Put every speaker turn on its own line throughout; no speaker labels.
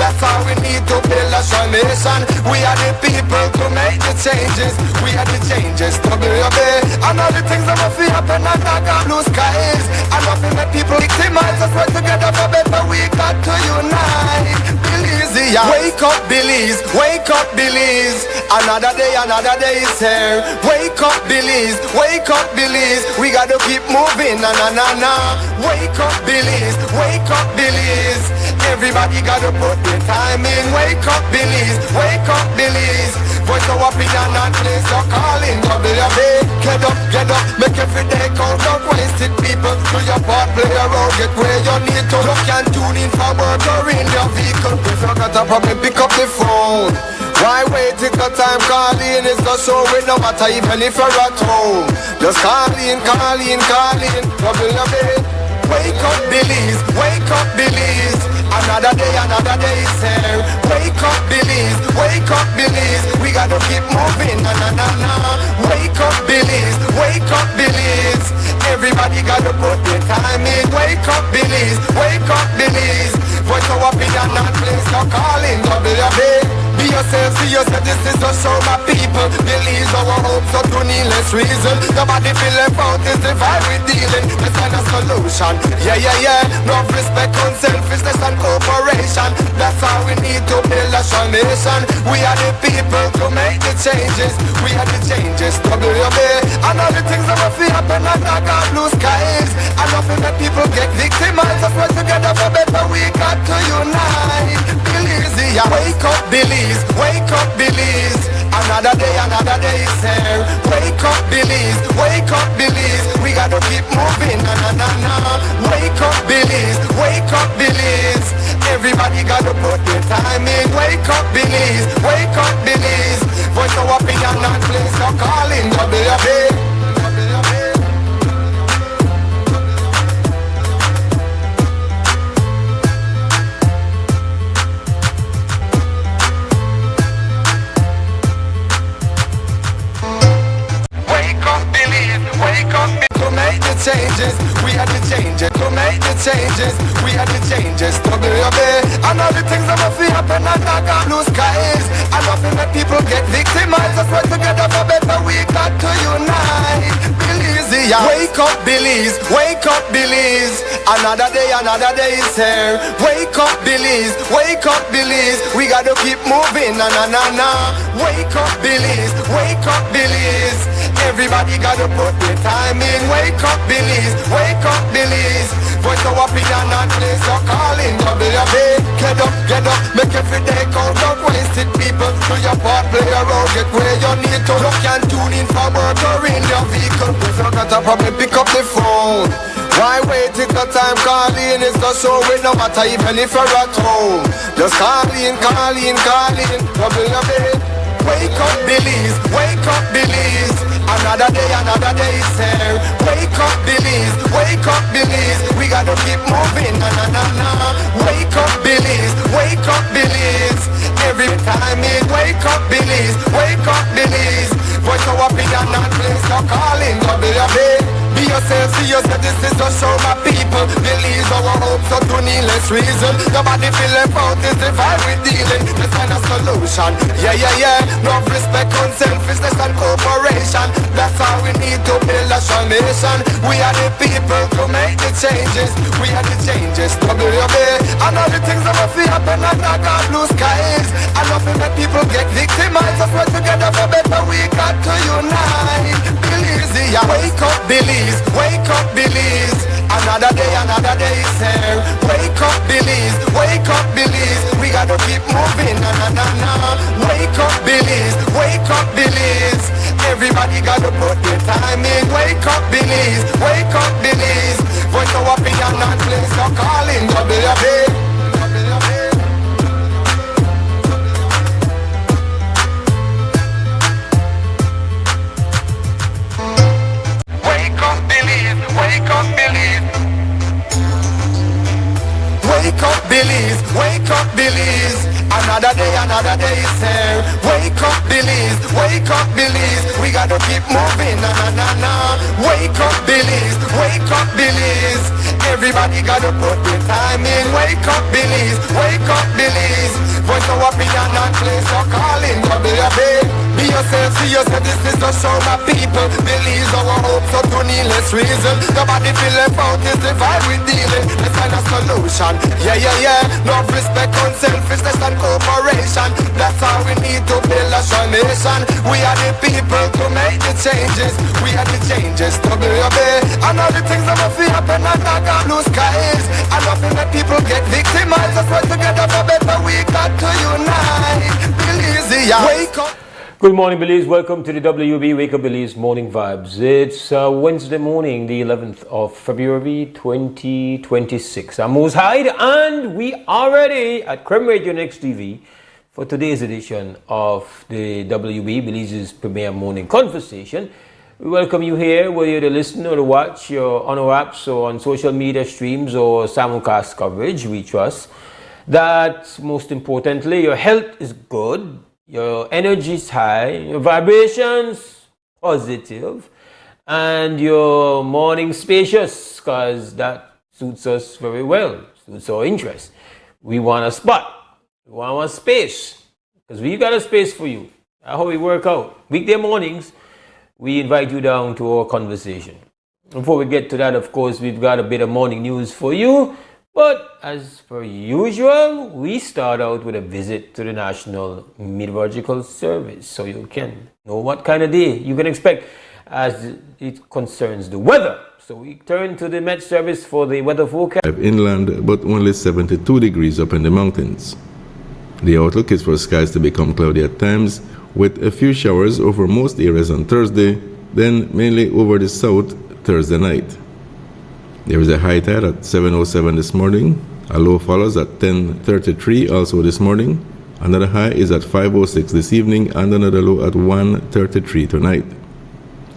That's how we need to build a strong nation. We are the people to make the changes. We are the changes to WUB. And all the things that must happen and not got blue skies. And nothing that people victimize us. Work together for better. We got to unite. Belize, yeah. Wake up, Belize. Wake up, Belize. Another day is here. Wake up, Belize. Wake up, Belize. We gotta keep moving, na na na na. Wake up, Belize. Wake up, Belize. Everybody gotta put their time in. Wake up, Belize. Wake up, Belize. Voice of opinion and place your calling. WUB. Get up, make every day count. Don't waste it, people. Do your part, play your role. Get where you need to. You can tune in for work or in your vehicle. If you got a problem, pick up the phone. Why wait till the time calling? It's not so we no matter even if you're at home. Just call in. WUB. Wake up, Belize. Wake up, Belize. Another day is here. Wake up, Belize. Wake up, Belize. We gotta keep moving, na na na na. Wake up, Belize. Wake up, Belize. Everybody gotta put their time in. Wake up, Belize. Wake up, Belize. Voice of opinion and place your calling. WUB. Be yourself, see yourself, this is just show my people. Believe our hopes so to needless reason. Nobody feel left out, is the vibe we dealing. Let's find a solution, yeah. No respect, unselfishness and cooperation. That's how we need to build a strong nation. We are the people to make the changes. We are the changes, WUB. And all the things that must happen and not got blue skies. And nothing that people get victimized. Let's work together for better, we got to unite. Belize, yeah. Wake up, Belize. Wake up, Belize. Another day is here. Wake up, Belize. Wake up, Belize. We gotta keep moving, na na na na. Wake up, Belize. Wake up, Belize. Everybody gotta put their time in. Wake up, Belize. Wake up, Belize. Voice of opinion and place your calling. WUB. Changes, we are the changes. To make the changes, we are the changes. WUB. And all the things that must happen and not got blue skies. And nothing that people get victimized. Let's work together for better. We got to unite. Belize, yeah. Wake up, Belize. Wake up, Belize. Another day is here. Wake up, Belize. Wake up, Belize. We gotta keep moving, na na na na. Wake up, Belize. Wake up, Belize. Everybody gotta put their time in. Wake up, Belize. Wake up, Belize. Voice of opinion and place your calling. WUB. Get up, make every day count. Don't waste it, people. Do your part, play your role. Get where you need to. You can tune in for work or in your vehicle. If you got a problem, pick up the phone. Why wait till the time calling? It's not so we no matter even if you're at home. Just call in. WUB. Wake up, Belize. Wake up, Belize. Another day is here. Wake up, Belize. Wake up, Belize. We gotta keep moving, na na na na. Wake up, Belize. Wake up, Belize. Every time in. Wake up, Belize. Wake up, Belize. Voice of opinion and place your calling. WUB. Be yourself, see yourself, this is just show my people. Believe our hopes so to needless reason. Nobody feel left out, is the vibe we dealing. Let's find a solution, yeah. No respect, unselfishness and cooperation. That's how we need to build a strong nation. We are the people to make the changes. We are the changes, WUB. And all the things that must happen and not got blue skies. And nothing that people get victimized. Let's work together for better, we got to unite. Belize, yeah. Wake up, Belize. Wake up, Belize. Another day is here. Wake up, Belize. Wake up, Belize. We gotta keep moving, na na na na. Wake up, Belize. Wake up, Belize. Everybody gotta put their time in. Wake up, Belize. Wake up, Belize. Voice of opinion and place your calling. WUB. Wake up, Belize. Wake up, Belize. Another day is here. Wake up, Belize. Wake up, Belize. We gotta keep moving, na na na na. Wake up, Belize. Wake up, Belize. Everybody gotta put their time in. Wake up, Belize. Wake up, Belize. You say this is the show my people believe our hopes so to needless reason. Nobody feel left out is the vibe we dealing. Let's find a solution. Yeah, yeah, yeah. No respect on selfishness and cooperation. That's how we need to build a strong nation. We are the people to make the changes. We are the changes to be obey. And all the things that must happen and not got blue skies. And nothing that people get victimized. Let's work together for better. We got to unite. Believe it, wake up.
Good morning, Belize. Welcome to the WUB Wake Up Belize Morning Vibes. It's Wednesday morning, the 11th of February 2026. I'm Mose Hyde, and we are ready at Creme Radio and XTV for today's edition of the WUB Belize's premier morning conversation. We welcome you here, whether you're to listen or to watch, or on our apps or on social media streams or simulcast coverage. We trust that, most importantly, your health is good, your energy is high, your vibrations positive, and your morning spacious, because that suits us very well, suits our interest. We want a spot, we want a space, because we got a space for you. That's how we work out. Weekday mornings, we invite you down to our conversation. Before we get to that, of course, we've got a bit of morning news for you. But as per usual, we start out with a visit to the National Meteorological Service, so you can know what kind of day you can expect as it concerns the weather. So we turn to the Met Service for the weather forecast.
Inland, but only 72 degrees up in the mountains. The outlook is for skies to become cloudy at times, with a few showers over most areas on Thursday, then mainly over the south Thursday night. There is a high tide at 7:07 this morning. A low follows at 10:33 also this morning. Another high is at 5:06 this evening and another low at 1:33 tonight.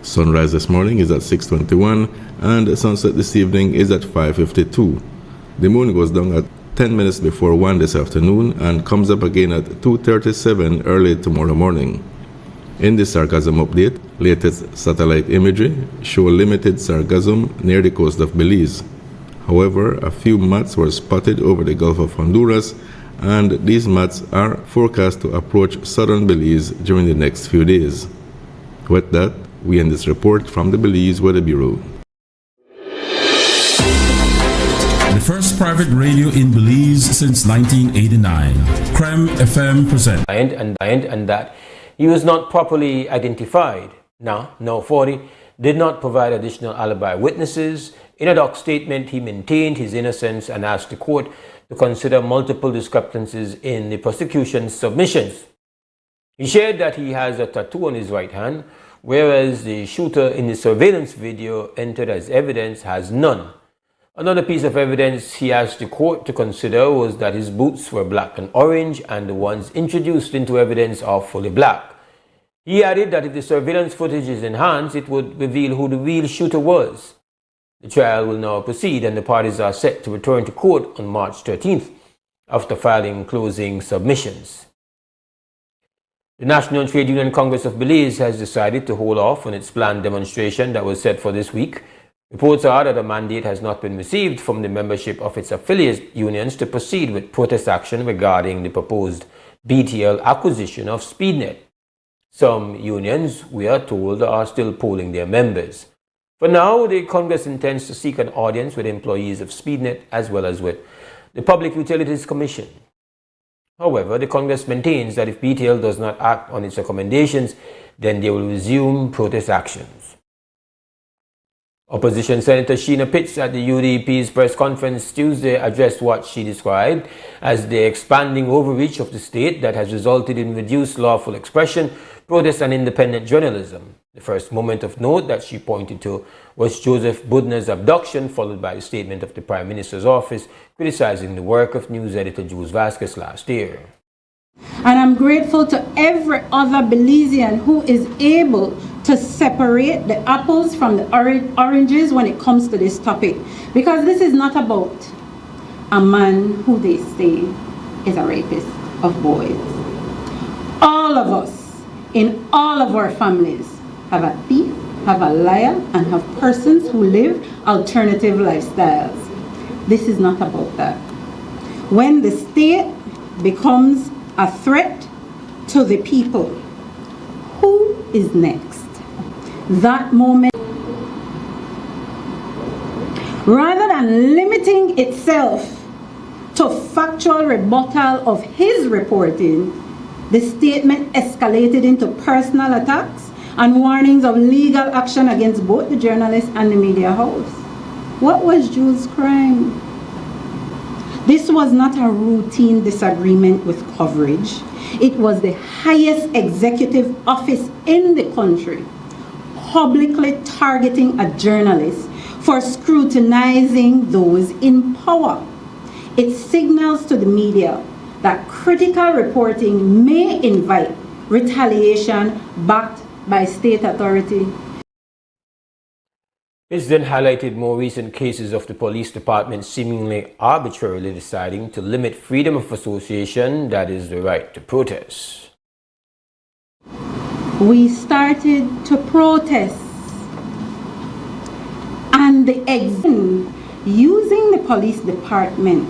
Sunrise this morning is at 6:21 and sunset this evening is at 5:52. The moon goes down at 10 minutes before 1 this afternoon and comes up again at 2:37 early tomorrow morning. In the sargassum update, latest satellite imagery show limited sargassum near the coast of Belize. However, a few mats were spotted over the Gulf of Honduras, and these mats are forecast to approach southern Belize during the next few days. With that, we end this report from the Belize Weather Bureau.
The first private radio in Belize since 1989. Creme FM presents.
And that he was not properly identified. Now, 40 did not provide additional alibi witnesses. In a doc statement, he maintained his innocence and asked the court to consider multiple discrepancies in the prosecution's submissions. He shared that he has a tattoo on his right hand, whereas the shooter in the surveillance video entered as evidence has none. Another piece of evidence he asked the court to consider was that his boots were black and orange and the ones introduced into evidence are fully black. He added that if the surveillance footage is enhanced, it would reveal who the real shooter was. The trial will now proceed and the parties are set to return to court on March 13th after filing closing submissions. The National Trade Union Congress of Belize has decided to hold off on its planned demonstration that was set for this week. Reports are that a mandate has not been received from the membership of its affiliate unions to proceed with protest action regarding the proposed BTL acquisition of SpeedNet. Some unions, we are told, are still polling their members. For now, the Congress intends to seek an audience with employees of SpeedNet as well as with the Public Utilities Commission. However, the Congress maintains that if BTL does not act on its recommendations, then they will resume protest actions. Opposition Senator Sheena Pitts at the UDP's press conference Tuesday addressed what she described as the expanding overreach of the state that has resulted in reduced lawful expression, protest and independent journalism. The first moment of note that she pointed to was Joseph Budner's abduction, followed by a statement of the Prime Minister's office criticizing the work of news editor Jules Vasquez last year.
And I'm grateful to every other Belizean who is able to separate the apples from the oranges when it comes to this topic. Because this is not about a man who they say is a rapist of boys. All of us, in all of our families, have a thief, have a liar, and have persons who live alternative lifestyles. This is not about that. When the state becomes a threat to the people, who Who is next? That moment, rather than limiting itself to factual rebuttal of his reporting, the statement escalated into personal attacks and warnings of legal action against both the journalist and the media house. What was Jules' crime? This was not a routine disagreement with coverage. It was the highest executive office in the country publicly targeting a journalist for scrutinizing those in power. It signals to the media that critical reporting may invite retaliation backed by state authority.
This then highlighted more recent cases of the police department seemingly arbitrarily deciding to limit freedom of association, that is the right to protest.
We started to protest, and the using the police department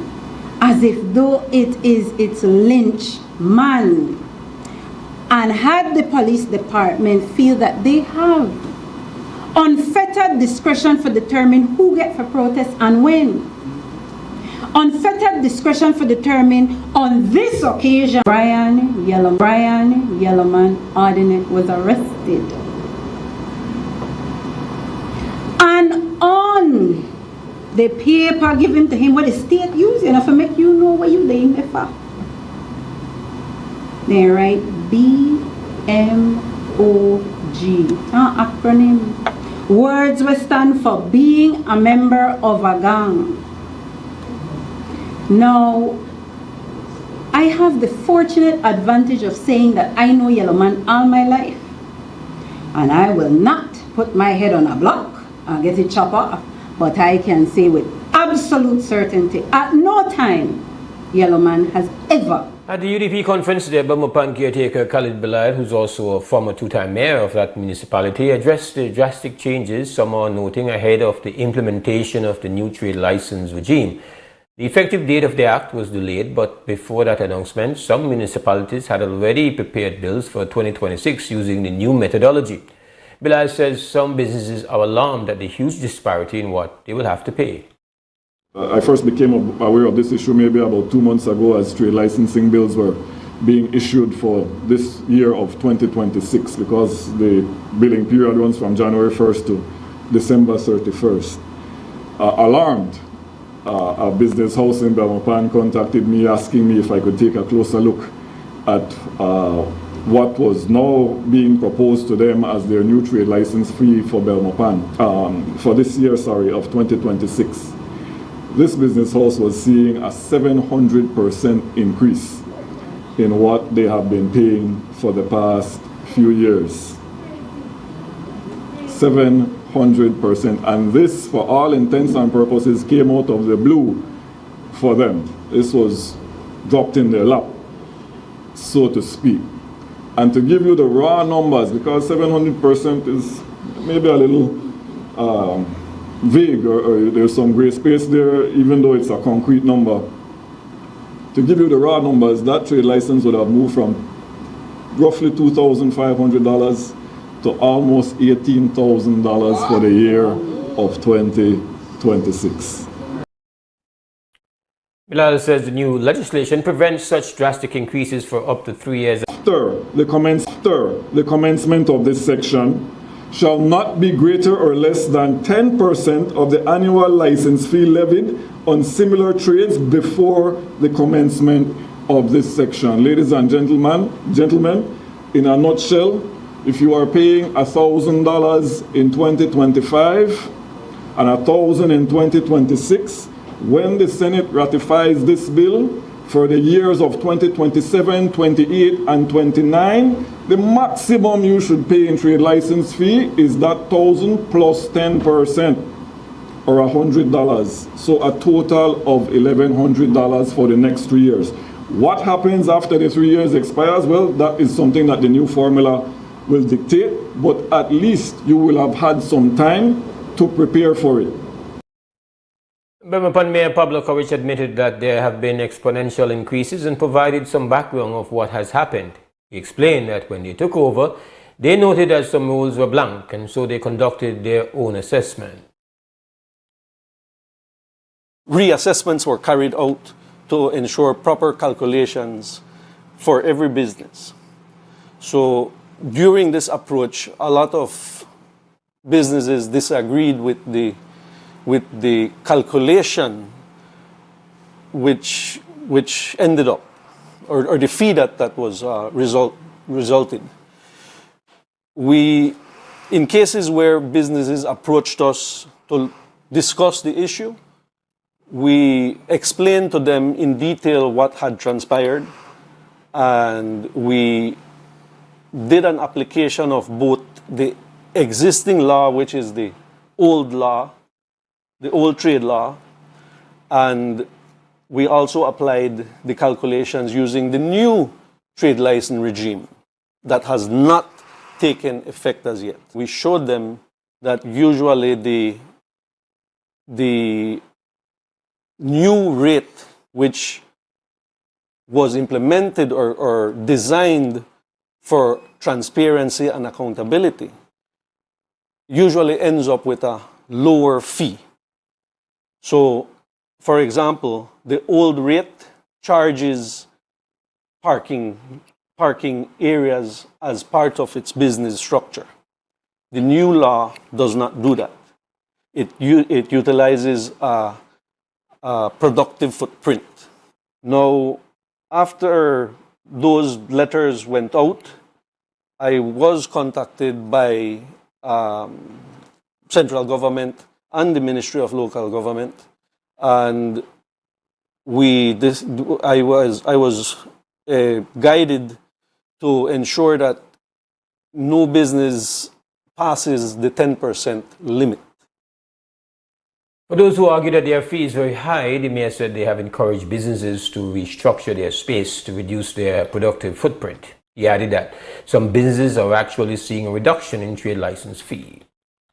as if though it is its lynch man, and had the police department feel that they have unfettered discretion for determining who gets for protest and when. Unfettered discretion for determining on this occasion, Brian Yellowman Ordinate was arrested. And on the paper given to him, what the state used, you know, for make you know what you doing there for. They write BMOG, acronym. Words will stand for being a member of a gang. Now, I have the fortunate advantage of saying that I know Yellowman all my life. And I will not put my head on a block and get it chopped off. But I can say with absolute certainty, at no time, Yellowman has ever.
At the UDP conference, the Belmopan caretaker Khalid Belad, who's also a former two-time mayor of that municipality, addressed the drastic changes some are noting ahead of the implementation of the new trade license regime. The effective date of the act was delayed, but before that announcement, some municipalities had already prepared bills for 2026 using the new methodology. Belad says some businesses are alarmed at the huge disparity in what they will have to pay.
I first became aware of this issue maybe about 2 months ago as trade licensing bills were being issued for this year of 2026 because the billing period runs from January 1st to December 31st. Alarmed, a business house in Belmopan contacted me asking me if I could take a closer look at what was now being proposed to them as their new trade license fee for Belmopan, for this year, of 2026. This business house was seeing a 700% increase in what they have been paying for the past few years. 700%. And this, for all intents and purposes, came out of the blue for them. This was dropped in their lap, so to speak. And to give you the raw numbers, because 700% is maybe a little vague, or there's some gray space there, even though it's a concrete number. To give you the raw numbers, that trade license would have moved from roughly $2,500 to almost $18,000 for the year of 2026.
Bilal says the new legislation prevents such drastic increases for up to 3 years.
After the commencement of this section, shall not be greater or less than 10% of the annual license fee levied on similar trades before the commencement of this section. Ladies and gentlemen, in a nutshell, if you are paying $1,000 in 2025 and $1,000 in 2026, when the Senate ratifies this bill for the years of 2027, 28, and 29, the maximum you should pay in trade license fee is that $1,000 plus 10%, or $100. So a total of $1,100 for the next 3 years. What happens after the 3 years expires? Well, that is something that the new formula will dictate, but at least you will have had some time to prepare for it.
Belmopan Mayor Pablo Corrich admitted that there have been exponential increases and provided some background of what has happened. He explained that when they took over, They noted that some roles were blank, and so they conducted their own assessment.
Reassessments were carried out to ensure proper calculations for every business. So during this approach, a lot of businesses disagreed with the calculation which ended up, or the fee that was resulted. We, in cases where businesses approached us to discuss the issue, we explained to them in detail what had transpired, and we did an application of both the existing law, which is the old law, the old trade law, and we also applied the calculations using the new trade license regime that has not taken effect as yet. We showed them that usually the new rate which was implemented or designed for transparency and accountability usually ends up with a lower fee. So, for example, the old rate charges parking areas as part of its business structure. The new law does not do that. It utilizes a productive footprint. Now, after those letters went out, I was contacted by central government and the Ministry of Local Government, and I was guided to ensure that no business passes the 10% limit.
For those who argue that their fee is very high, the mayor said they have encouraged businesses to restructure their space to reduce their productive footprint. He added that some businesses are actually seeing a reduction in trade license fee.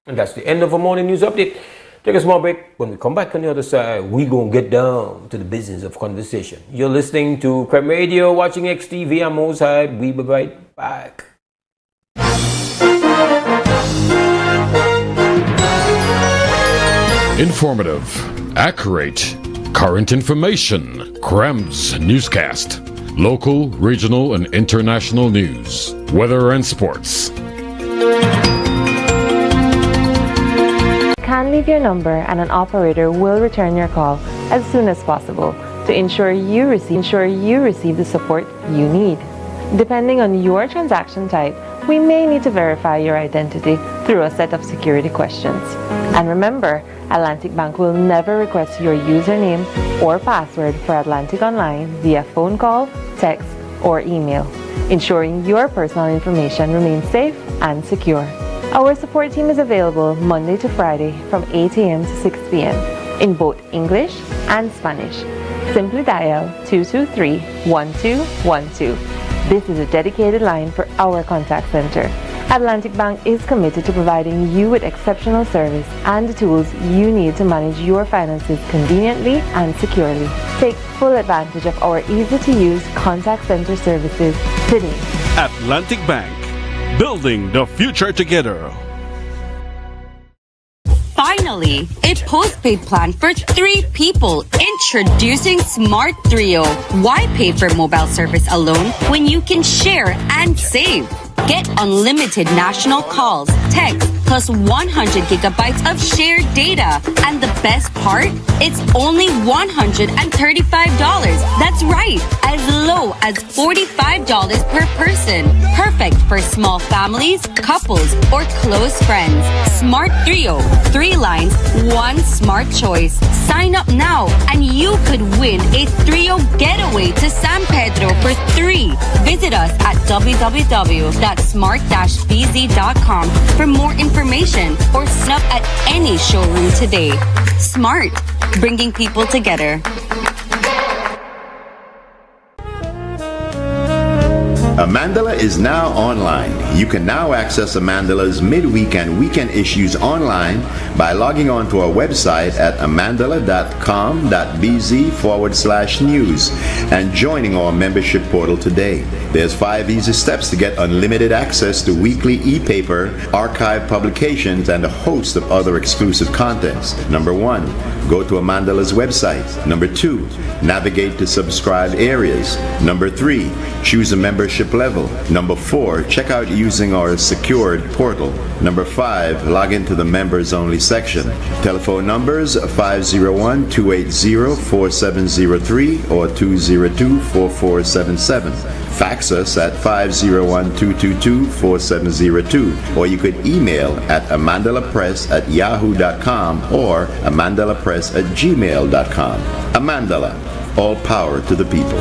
And that's the end of our morning news update. Take a small break. When we come back on the other side, we're going to get down to the business of conversation. You're listening to Creme Radio, watching XTV. I'm Mose Hyde. We'll be right back.
Informative, accurate, current information. Crem's newscast. Local, regional, and international news. Weather and sports.
Can leave your number and an operator will return your call as soon as possible to ensure you receive the support you need. Depending on your transaction type, we may need to verify your identity through a set of security questions. And remember, Atlantic Bank will never request your username or password for Atlantic Online via phone call, text, or email, ensuring your personal information remains safe and secure. Our support team is available Monday to Friday from 8 a.m. to 6 p.m. in both English and Spanish. Simply dial 223-1212. This is a dedicated line for our contact center. Atlantic Bank is committed to providing you with exceptional service and the tools you need to manage your finances conveniently and securely. Take full advantage of our easy-to-use contact center services today.
Atlantic Bank, building the future together.
Finally, a postpaid plan for 3 people. Introducing Smart Trio. Why pay for mobile service alone when you can share and save? Get unlimited national calls, text, plus 100 gigabytes of shared data. And the best part? It's only $135. That's right, as low as $45 per person. Perfect for small families, couples, or close friends. Smart Trio. 3 lines, 1 smart choice. Sign up now and you could win a Trio getaway to San Pedro for 3. Visit us at www.smart-bz.com for more information or snap at any showroom today. Smart, bringing people together.
Amandala is now online. You can now access Amandala's midweek and weekend issues online by logging on to our website at amandala.com.bz/news and joining our membership portal today. There's 5 easy steps to get unlimited access to weekly e-paper, archive publications, and a host of other exclusive contents. Number 1, go to Amandala's website. Number 2, navigate to subscribed areas. Number 3, choose a membership level. Number 4, check out using our secured portal. Number 5, log into the members only section. Telephone numbers 501-280-4703 or 202-4477. Fax us at 501-222-4702, or you could email at amandalapress@yahoo.com or amandalapress@gmail.com. Amandala, all power to the people.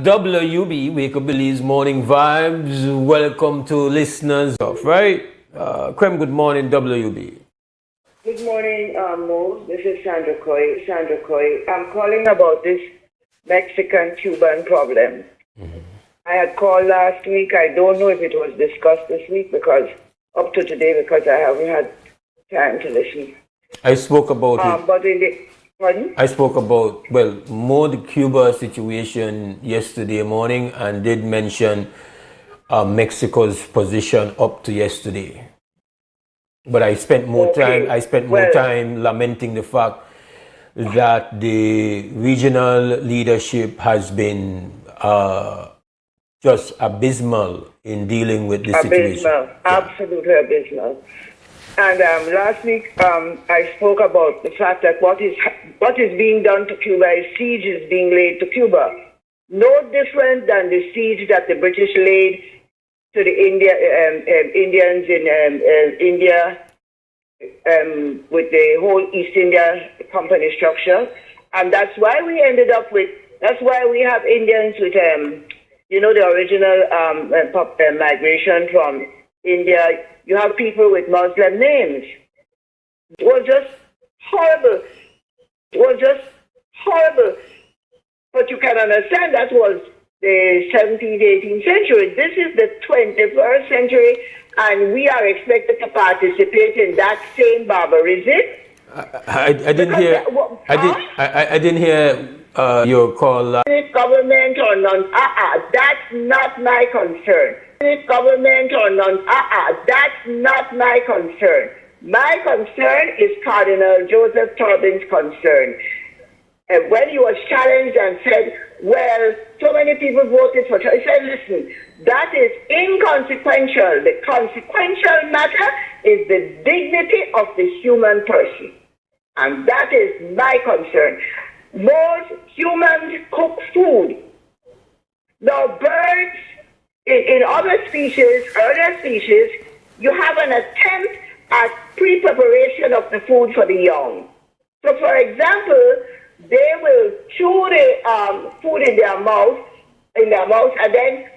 WUB, Wake Up Belize Morning Vibes. Welcome to listeners of, right? Krem, good morning, WUB.
Good morning, Mose. This is Sandra Coy. I'm calling about this Mexican-Cuban problem. I had called last week. I don't know if it was discussed this week because up to today because I haven't had time to listen.
I spoke about it.
But in the pardon?
I spoke about, well, more the Cuba situation yesterday morning and did mention Mexico's position up to yesterday. But I spent more time lamenting the fact that the regional leadership has been just abysmal in dealing with this situation.
Absolutely abysmal. And last week I spoke about the fact that what is being done to Cuba is siege is being laid to Cuba. No different than the siege that the British laid to the Indians in India with the whole East India Company structure. And that's why we have Indians with, the original migration from India. You have people with Muslim names. It was just horrible. But you can understand that was the 17th, 18th century. This is the 21st century, and we are expected to participate in that same barbarism.
I didn't hear. I didn't hear your call.
Government or none? That's not my concern. Government or none? That's not my concern. My concern is Cardinal Joseph Turbin's concern. And when he was challenged and said, well, so many people voted for Trump, he said, listen, that is inconsequential. The consequential matter is the dignity of the human person. And that is my concern. Most humans cook food. Now, birds, in other species, earlier species, you have an attempt at pre-preparation of the food for the young. So, for example, they will chew the food in their mouth, and then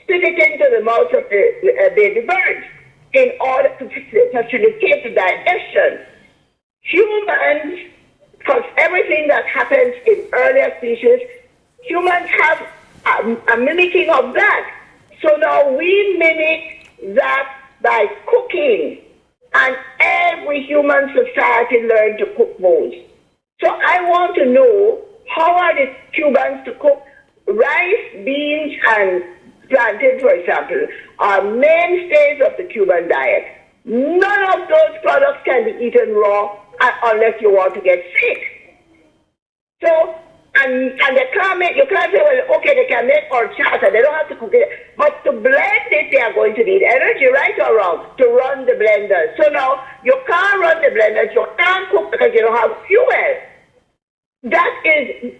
spit it into the mouth of the baby birds in order to facilitate the digestion. Humans, because everything that happens in earlier species, humans have a mimicking of that. So now we mimic that by cooking, and every human society learned to cook Mose. So I want to know, how are the Cubans to cook rice, beans, and plantain, for example, are mainstays of the Cuban diet. None of those products can be eaten raw unless you want to get sick. So, and they can't make, you can't say, well, okay, they can make horchata, they don't have to cook it. But to blend it, they are going to need energy, right or wrong, to run the blenders. So now, you can't run the blenders, you can't cook because you don't have fuel. That is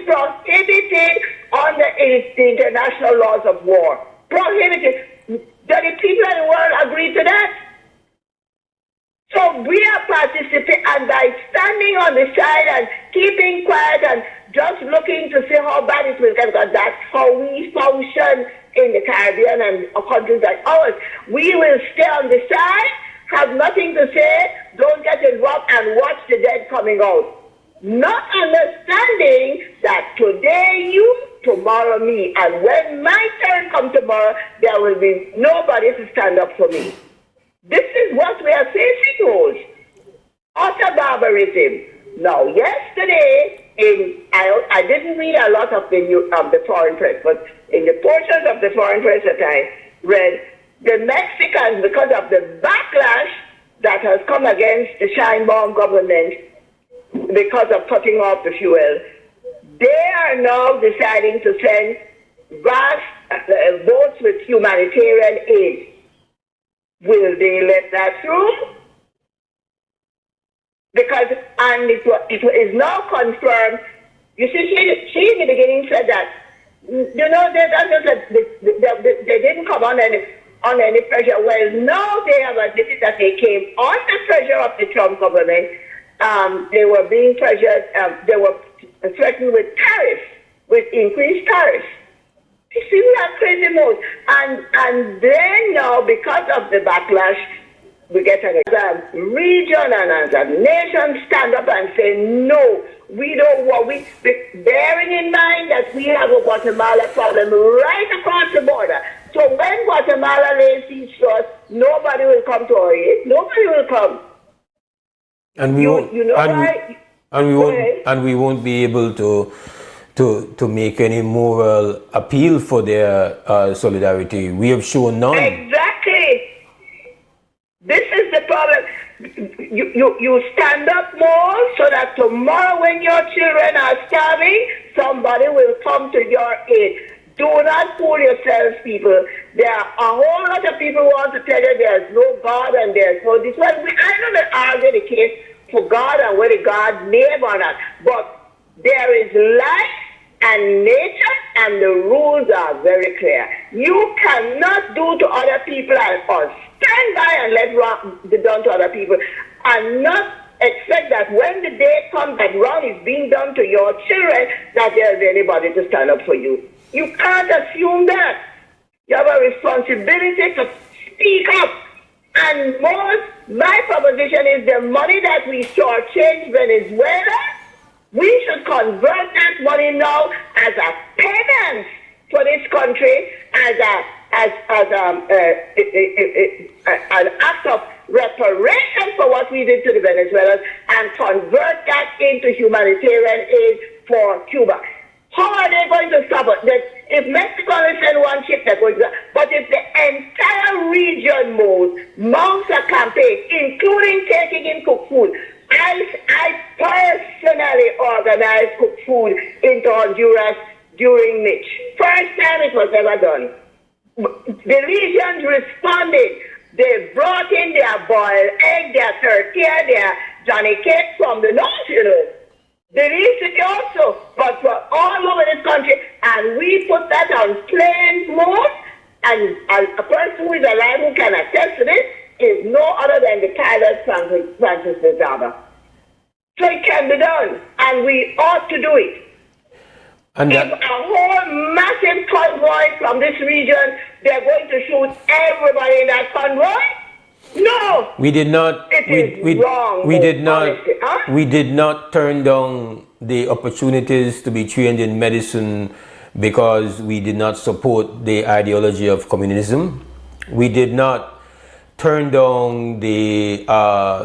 prohibited under the international laws of war. Prohibited. Do the people in the world agree to that? So we are participating, and by standing on the side and keeping quiet and just looking to see how bad it will get, because that's how we function in the Caribbean and countries like ours. We will stay on the side, have nothing to say, don't get involved, and watch the dead coming out. Not understanding that today you, tomorrow me, and when my turn comes tomorrow, there will be nobody to stand up for me. This is what we are facing, Mose. Utter barbarism. Now, yesterday, I didn't read a lot of the foreign press, but in the portions of the foreign press that I read, the Mexicans, because of the backlash that has come against the Sheinbaum government because of cutting off the fuel, they are now deciding to send vast boats with humanitarian aid. Will they let that through? Because, and it is now confirmed, you see, she in the beginning said that, they didn't come on any pressure. Well, now they have admitted that they came under pressure of the Trump government. They were being pressured, they were threatened with tariffs, with increased tariffs. You see, we are crazy mode. And then now, because of the backlash, we get a region and as a nation stand up and say, no, we don't want, bearing in mind that we have a Guatemala problem right across the border. So when Guatemala lays siege to us, nobody will come to our aid. Nobody will come.
And we won't, and we won't be able to make any moral appeal for their solidarity. We have shown none.
Exactly. This is the problem. You stand up more so that tomorrow when your children are starving, somebody will come to your aid. Do not fool yourselves, people. There are a whole lot of people who want to tell you there's no God and there's no this one. I don't argue the case for God and whether God name or not, but there is life and nature, and the rules are very clear. You cannot do to other people or stand by and let wrong be done to other people, and not expect that when the day comes that wrong is being done to your children, that there's anybody to stand up for you. You can't assume that. You have a responsibility to speak up. And my proposition is the money that we shortchange Venezuela, we should convert that money now as a payment for this country, as an act of reparation for what we did to the Venezuelans, and convert that into humanitarian aid for Cuba. How are they going to stop it? If Mexico only send one ship, they're going to. But if the entire region mounts a campaign, including taking in cooked food, I personally organized cooked food into Honduras during Mitch. First time it was ever done. The regions responded. They brought in their boiled egg, their tortilla, their Johnny cake from the north, you know. They used to also, but for all over this country, and we put that on plain mode, and a person who is alive who can attest to this is no other than the Tyler Francis Zaba. So it can be done, and we ought to do it.
And
if a whole massive convoy from this region, they're going to shoot everybody in that convoy? No.
We did not.
Wrong.
We did not turn down the opportunities to be trained in medicine because we did not support the ideology of communism. We did not turn down the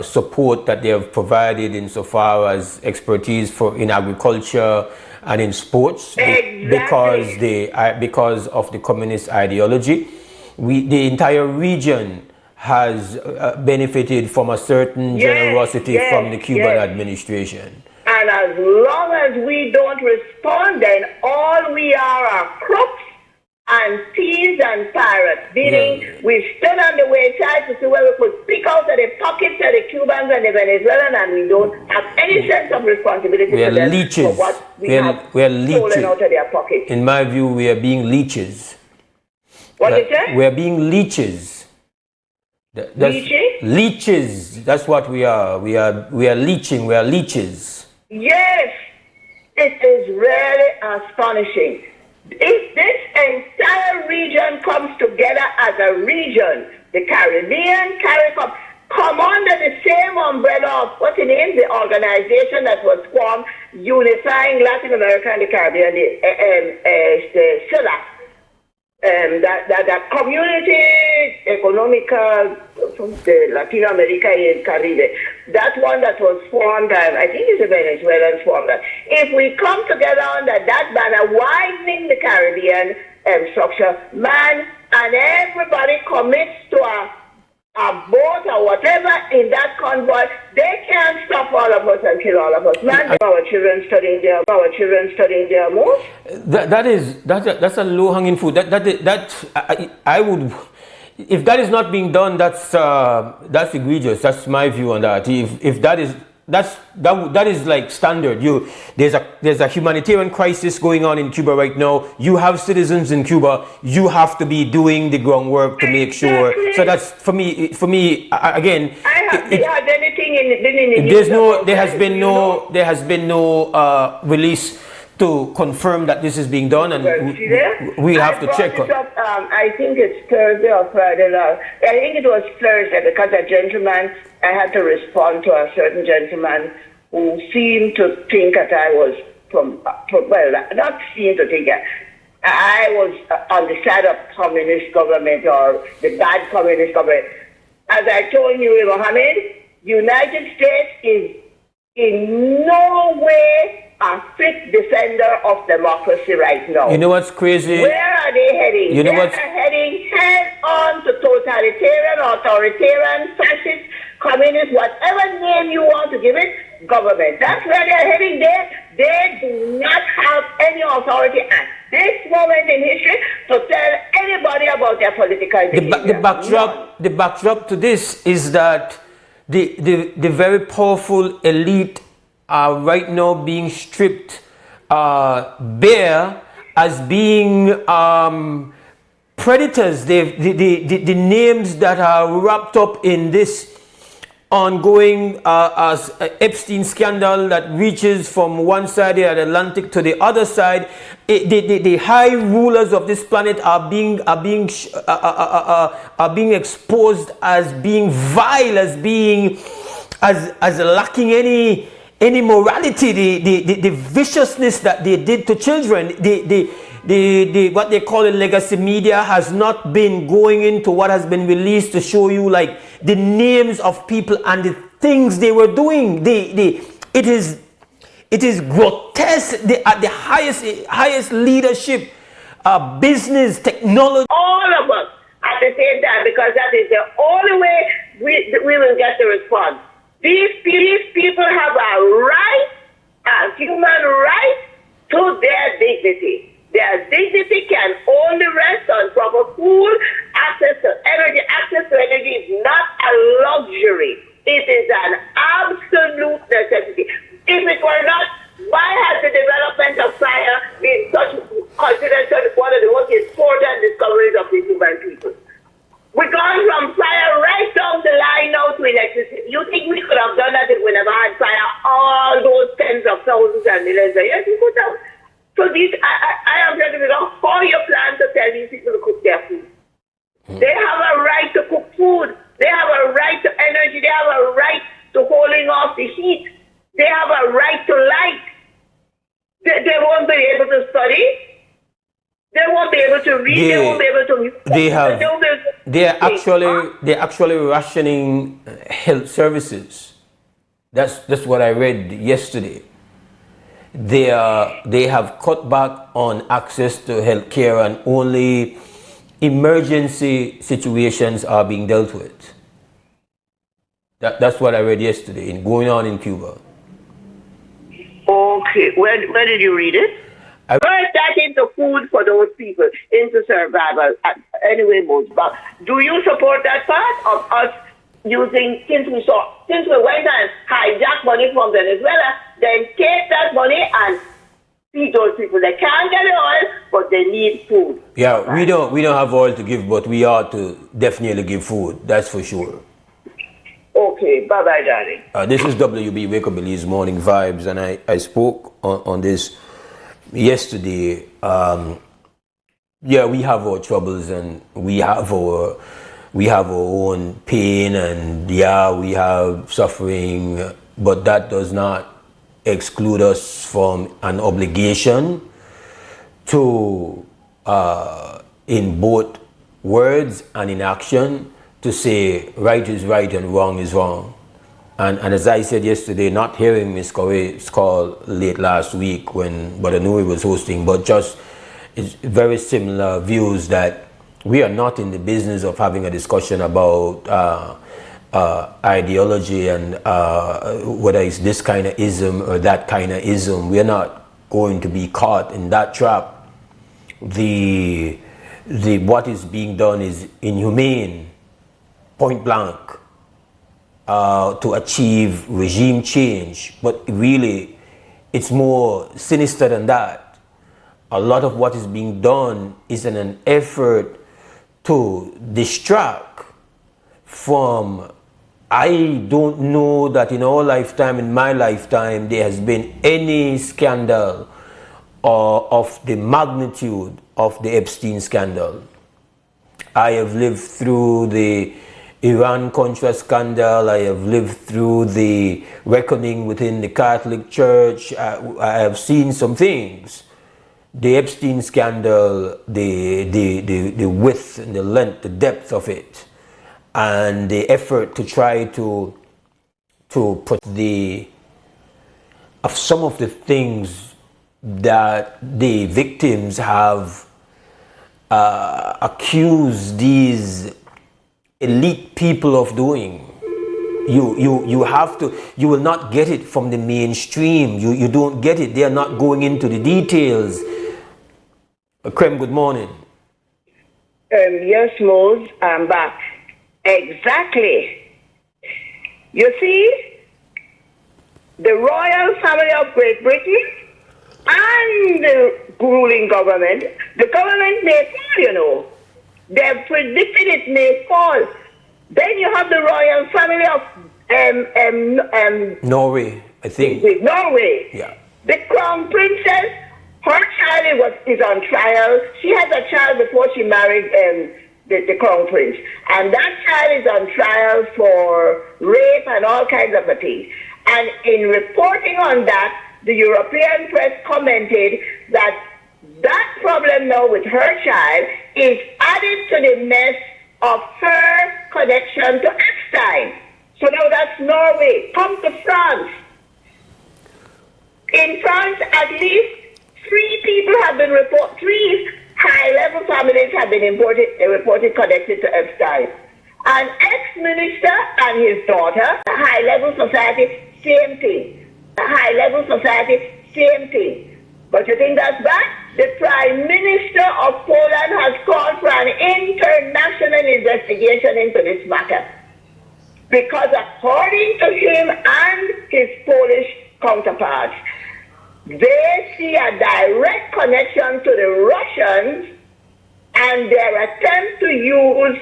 support that they have provided insofar as expertise in agriculture and in sports,
exactly.
because of the communist ideology. The entire region has benefited from a certain generosity from the Cuban administration.
And as long as we don't respond, then all we are crooks and thieves and pirates. Meaning we stood on the wayside to see where we could pick out of the pockets of the Cubans and the Venezuelans, and we don't have any sense of responsibility for them for what we have stolen out of their pockets.
In my view, we are being leeches.
What is it?
We are being leeches. Leeches. That's what we are. We are leeching. We are leeches.
Yes, it is really astonishing. If this entire region comes together as a region, the Caribbean, CARICOM, come under the same umbrella of what's the name, the organization that was formed unifying Latin America and the Caribbean, the CELAC. That community economical de Latin America and Caribbean, that one that was formed, I think it's a Venezuelan formed that. If we come together under that banner, widening the Caribbean structure, man, and everybody commits to a boat or whatever in that convoy, they can't stop all of us and kill all of us. Man, our children studying their Mose.
That's a low-hanging fruit. I would, if that is not being done, that's egregious. That's my view on that. If that is that is like standard. There's a humanitarian crisis going on in Cuba right now. You have citizens in Cuba. You have to be doing the groundwork to make sure. So that's for me again.
Has anything been in the
there has been no release to confirm that this is being done, and we have to check.
I think it's Thursday or Friday now. I think it was Thursday because a gentleman, I had to respond to a certain gentleman who seemed to think that I was well, not seemed to think that I was on the side of communist government or the bad communist government. As I told you, Mohammed, the United States is in no way a fit defender of democracy right now.
You know what's crazy?
Where are they heading?
You know
They are heading head on to totalitarian, authoritarian, fascist, communist, whatever name you want to give it, government. That's where they're heading. They do not have any authority at this moment in history to tell anybody about their political behavior.
The backdrop to this is that the very powerful elite are right now being stripped bare as being predators. The names that are wrapped up in this ongoing as Epstein scandal that reaches from one side of the Atlantic to the other side. The high rulers of this planet are being exposed as being vile, as lacking any morality. The viciousness that they did to children, the what they call the legacy media has not been going into what has been released to show you like the names of people and the things they were doing. It is grotesque. At the highest leadership, business, technology.
All of us at the same time, because that is the only way we will get the response. These people have a right, a human right, to their dignity. Their dignity can only rest on proper food, access to energy. Access to energy is not a luxury. It is an absolute necessity. If it were not, why has the development of fire been considered one of the most important discoveries of the human people? We've gone from fire right down the line now to electricity. You think we could have done that if we never had fire all those tens of thousands and millions of years? We could have. So I am trying to figure out how you plan to tell these people to cook their food. They have a right to cook food. They have a right to energy. They have a right to holding off the heat. They have a right to light. They won't be able to study. They won't be able to read. They won't be able to.
They're actually rationing health services. That's what I read yesterday. They have cut back on access to health care and only emergency situations are being dealt with. That's what I read yesterday going on in Cuba.
Okay, where did you read it? First, that into food for those people, into survival. Anyway, Mose, but do you support that part of us using, since we went and hijacked money from Venezuela, then take that money and feed those people? They can't get the oil, but they need food.
Yeah, right? we don't have oil to give, but we ought to definitely give food. That's for sure.
Okay, bye-bye, darling.
This is WB Wake Up Belize Morning Vibes, and I spoke on this yesterday. Yeah, we have our troubles and we have our own pain, and yeah, we have suffering, but that does not exclude us from an obligation to, in both words and in action, to say right is right and wrong is wrong. And as I said yesterday, not hearing Ms. Corey's call late last week but I knew he was hosting, but just it's very similar views that we are not in the business of having a discussion about ideology and whether it's this kind of ism or that kind of ism. We are not going to be caught in that trap. What is being done is inhumane, point blank, to achieve regime change, but really it's more sinister than that. A lot of what is being done is in an effort to distract from, I don't know that in my lifetime there has been any scandal of the magnitude of the Epstein scandal. I have lived through the Iran-Contra scandal. I have lived through the reckoning within the Catholic Church. I have seen some things. The Epstein scandal, the width and the length, the depth of it, and the effort to try to put of some of the things that the victims have accused these elite people of doing. You have to, you will not get it from the mainstream. You don't get it. They are not going into the details. Krem, good morning.
Yes, Mose, I'm back. Exactly. You see, the royal family of Great Britain and the ruling government, the government may fall, you know. They've predicted it may fall. Then you have the royal family of
Norway, I think.
Norway.
Yeah.
The crown princess, her child is on trial. She had a child before she married the crown prince. And that child is on trial for rape and all kinds of things. And in reporting on that, the European press commented that problem now with her child is added to the mess of her connection to Epstein. So now that's Norway. Come to France. In France, at least 3 people have been reported, 3 high-level families have been reported connected to Epstein. An ex-minister and his daughter, a high-level society, same thing. A high-level society, same thing. But you think that's bad? The Prime Minister of Poland has called for an international investigation into this matter. Because according to him and his Polish counterparts, they see a direct connection to the Russians and their attempt to use,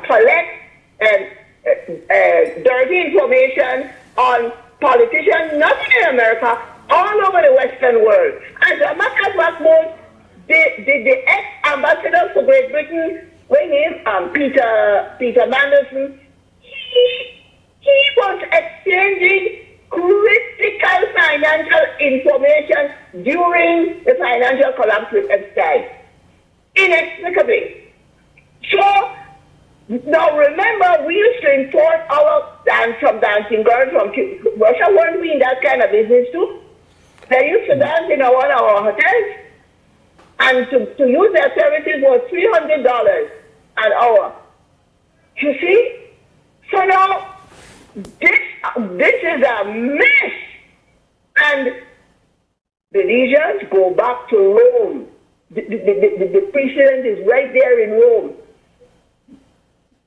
collect dirty information on politicians, not in America, all over the Western world. As a matter of fact, the ex-ambassador for Great Britain, Peter Mandelson, he was exchanging critical financial information during the financial collapse with Epstein. Inexplicably. So, now remember, we used to import our some dancing girls from Russia. Weren't we in that kind of business too? They used to dance in one of our hotels, and to use their services was $300 an hour. You see? So now, this is a mess. And the legions go back to Rome. The precedent is right there in Rome.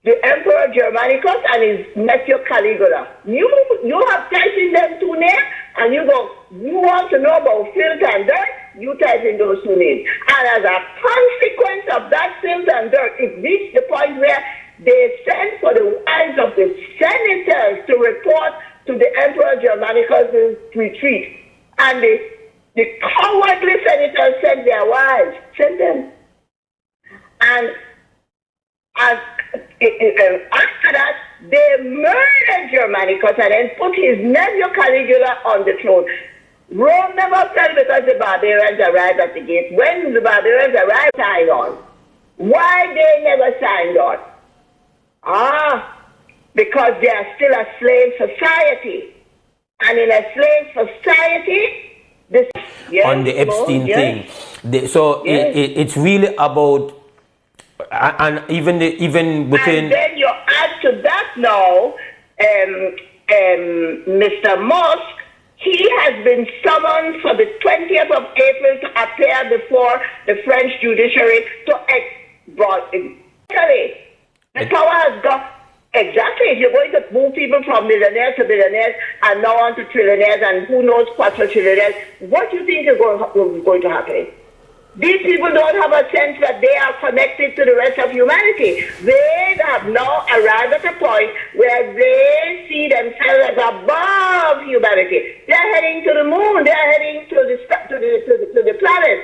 The Emperor Germanicus and his nephew Caligula. You have typed in them 2 names, and you want to know about filth and dirt, you type in those 2 names. And as a consequence of that filth and dirt, it reached the point where they sent for the wives of the senators to report to the Emperor Germanicus' retreat. And the cowardly senators sent their wives, sent them. And after that, they murdered Germanicus and then put his nephew Caligula on the throne. Rome never fell because the barbarians arrived at the gate. When the barbarians arrived, signed on. Why they never signed on? Because they are still a slave society. And in a slave society,
on the Epstein thing. It's really about, and even within.
And then you add to that now, Mr. Mose, he has been summoned for the 20th of April to appear before the French judiciary to the power has got. Exactly. If you're going to move people from millionaires to billionaires and now on to trillionaires and who knows quadrillionaires, what do you think is going to happen? These people don't have a sense that they are connected to the rest of humanity. They have now arrived at a point where they see themselves as above humanity. They're heading to the moon. They're heading to the planet,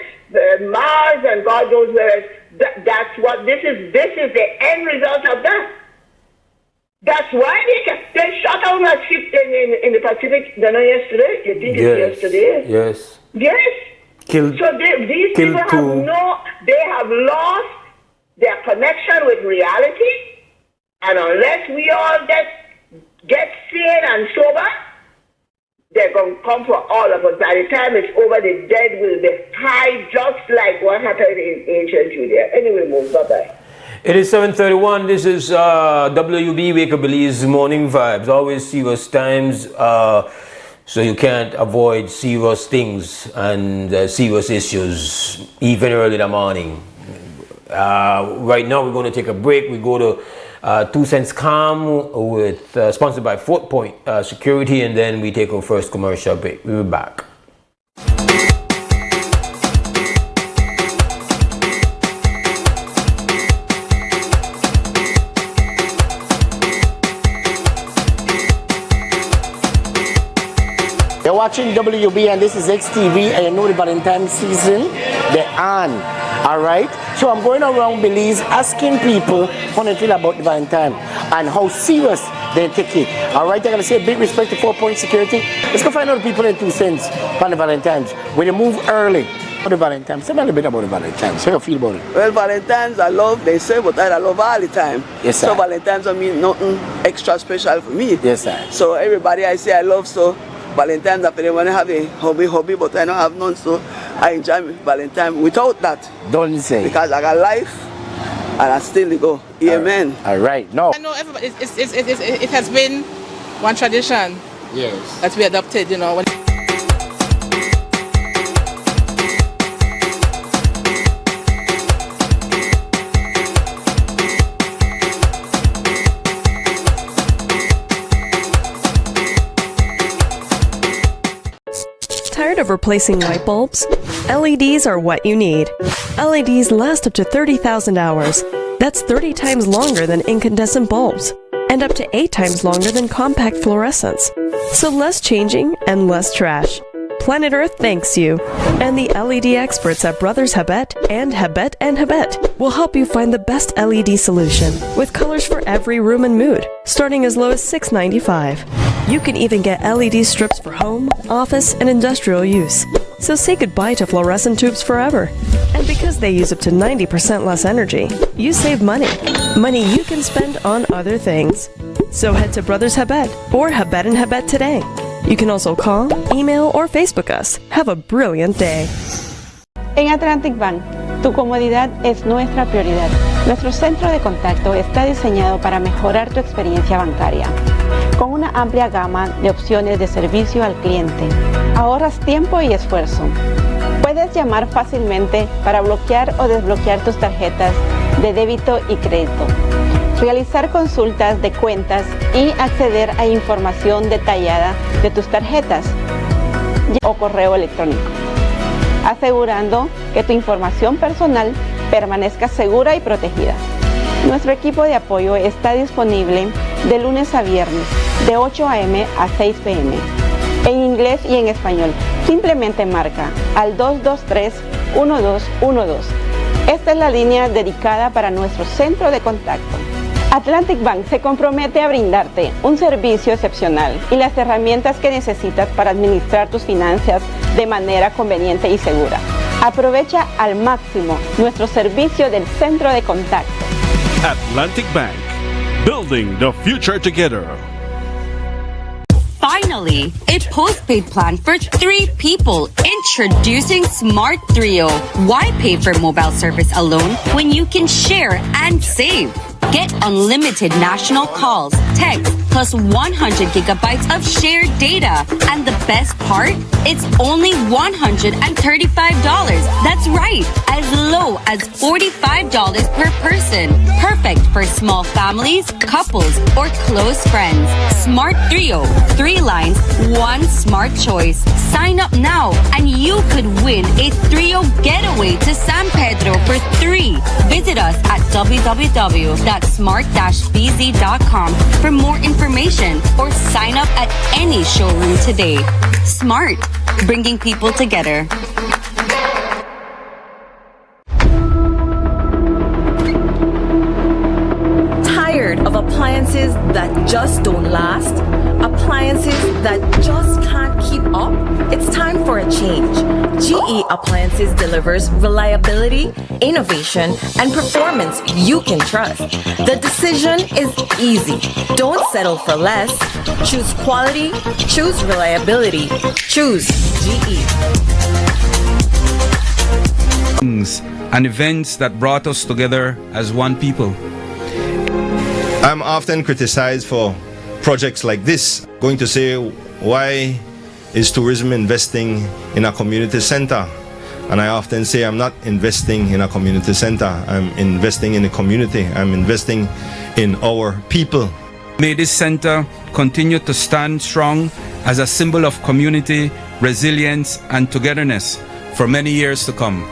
Mars, and God knows where else. That's what this is. This is the end result of that. That's why they shot down that ship in the Pacific. Yesterday. You think it's yesterday?
Yes.
Yes.
Killed.
So these people have lost their connection with reality, and unless we all get sane and sober, they're going to come for all of us. By the time it's over, the dead will be high, just like what happened in ancient Judea. Anyway, Mose, bye-bye.
It is 7:31. This is WUB Wake Up Belize Morning Vibes. Always serious times, so you can't avoid serious things and serious issues, even early in the morning. Right now, we're going to take a break. We go to 2 Cents Calm, with sponsored by Fort Point Security, and then we take our first commercial break. We'll be back.
You're watching WUB, and this is XTV, and you know the Valentine's season, they're on, all right? So I'm going around Belize asking people how they feel about the Valentine and how serious they take it, all right? I'm going to say big respect to 4 Point Security. Let's go find out the people in 2 cents on the Valentine's. When you move early for the Valentine's, tell me a little bit about the Valentine's. How you feel about it?
Well, Valentine's I love, they say, but I love all the time.
Yes, sir.
So Valentine's I mean nothing extra special for me.
Yes, sir.
So everybody I say I love, so Valentine's, I feel want to have a hobby, but I don't have none, so I enjoy Valentine's without that.
Don't say.
Because I got life, and I still go. Amen.
All right. No.
I know everybody, it has been one tradition.
Yes.
That we adopted, you know.
Tired of replacing light bulbs? LEDs are what you need. LEDs last up to 30,000 hours. That's 30 times longer than incandescent bulbs, and up to 8 times longer than compact fluorescents. So less changing and less trash. Planet Earth thanks you. And the LED experts at Brothers Habet and Habet will help you find the best LED solution with colors for every room and mood, starting as low as $6.95. You can even get LED strips for home, office, and industrial use. So say goodbye to fluorescent tubes forever. And because they use up to 90% less energy, you save money. Money you can spend on other things. So head to Brothers Habet or Habet today. You can also call, email, or Facebook us. Have a brilliant day.
En Atlantic Bank, tu comodidad es nuestra prioridad. Nuestro centro de contacto está diseñado para mejorar tu experiencia bancaria. Con una amplia gama de opciones de servicio al cliente, ahorras tiempo y esfuerzo. Puedes llamar fácilmente para bloquear o desbloquear tus tarjetas de débito y crédito, realizar consultas de cuentas y acceder a información detallada de tus tarjetas o correo electrónico, asegurando que tu información personal permanezca segura y protegida. Nuestro equipo de apoyo está disponible de lunes a viernes, de 8 a.m. a 6 p.m. en inglés y en español. Simplemente marca al 223-1212. Esta es la línea dedicada para nuestro centro de contacto. Atlantic Bank se compromete a brindarte un servicio excepcional y las herramientas que necesitas para administrar tus finanzas de manera conveniente y segura. Aprovecha al máximo nuestro servicio del centro de contacto.
Atlantic Bank, building the future together.
Finally, a postpaid plan for 3 people. Introducing Smart Trio. Why pay for mobile service alone when you can share and save? Get unlimited national calls, texts, plus 100 gigabytes of shared data. And the best part? It's only $135. That's right, as low as $45 per person. Perfect for small families, couples, or close friends. Smart Trio, 3 lines, 1 smart choice. Sign up now and you could win a Trio getaway to San Pedro for 3. Visit us at www.smart-bz.com for more information. information or sign up at any showroom today. Smart, bringing people together.
Tired of appliances that just don't last? Appliances that just can't keep up? It's time for a change. GE Appliances delivers reliability, innovation, and performance you can trust. The decision is easy. Don't settle for less. Choose quality, choose reliability, choose GE.
And events that brought us together as one people.
I'm often criticized for projects like this, going to say, why is tourism investing in a community center? And I often say, I'm not investing in a community center, I'm investing in a community, I'm investing in our people.
May this center continue to stand strong as a symbol of community, resilience, and togetherness for many years to come.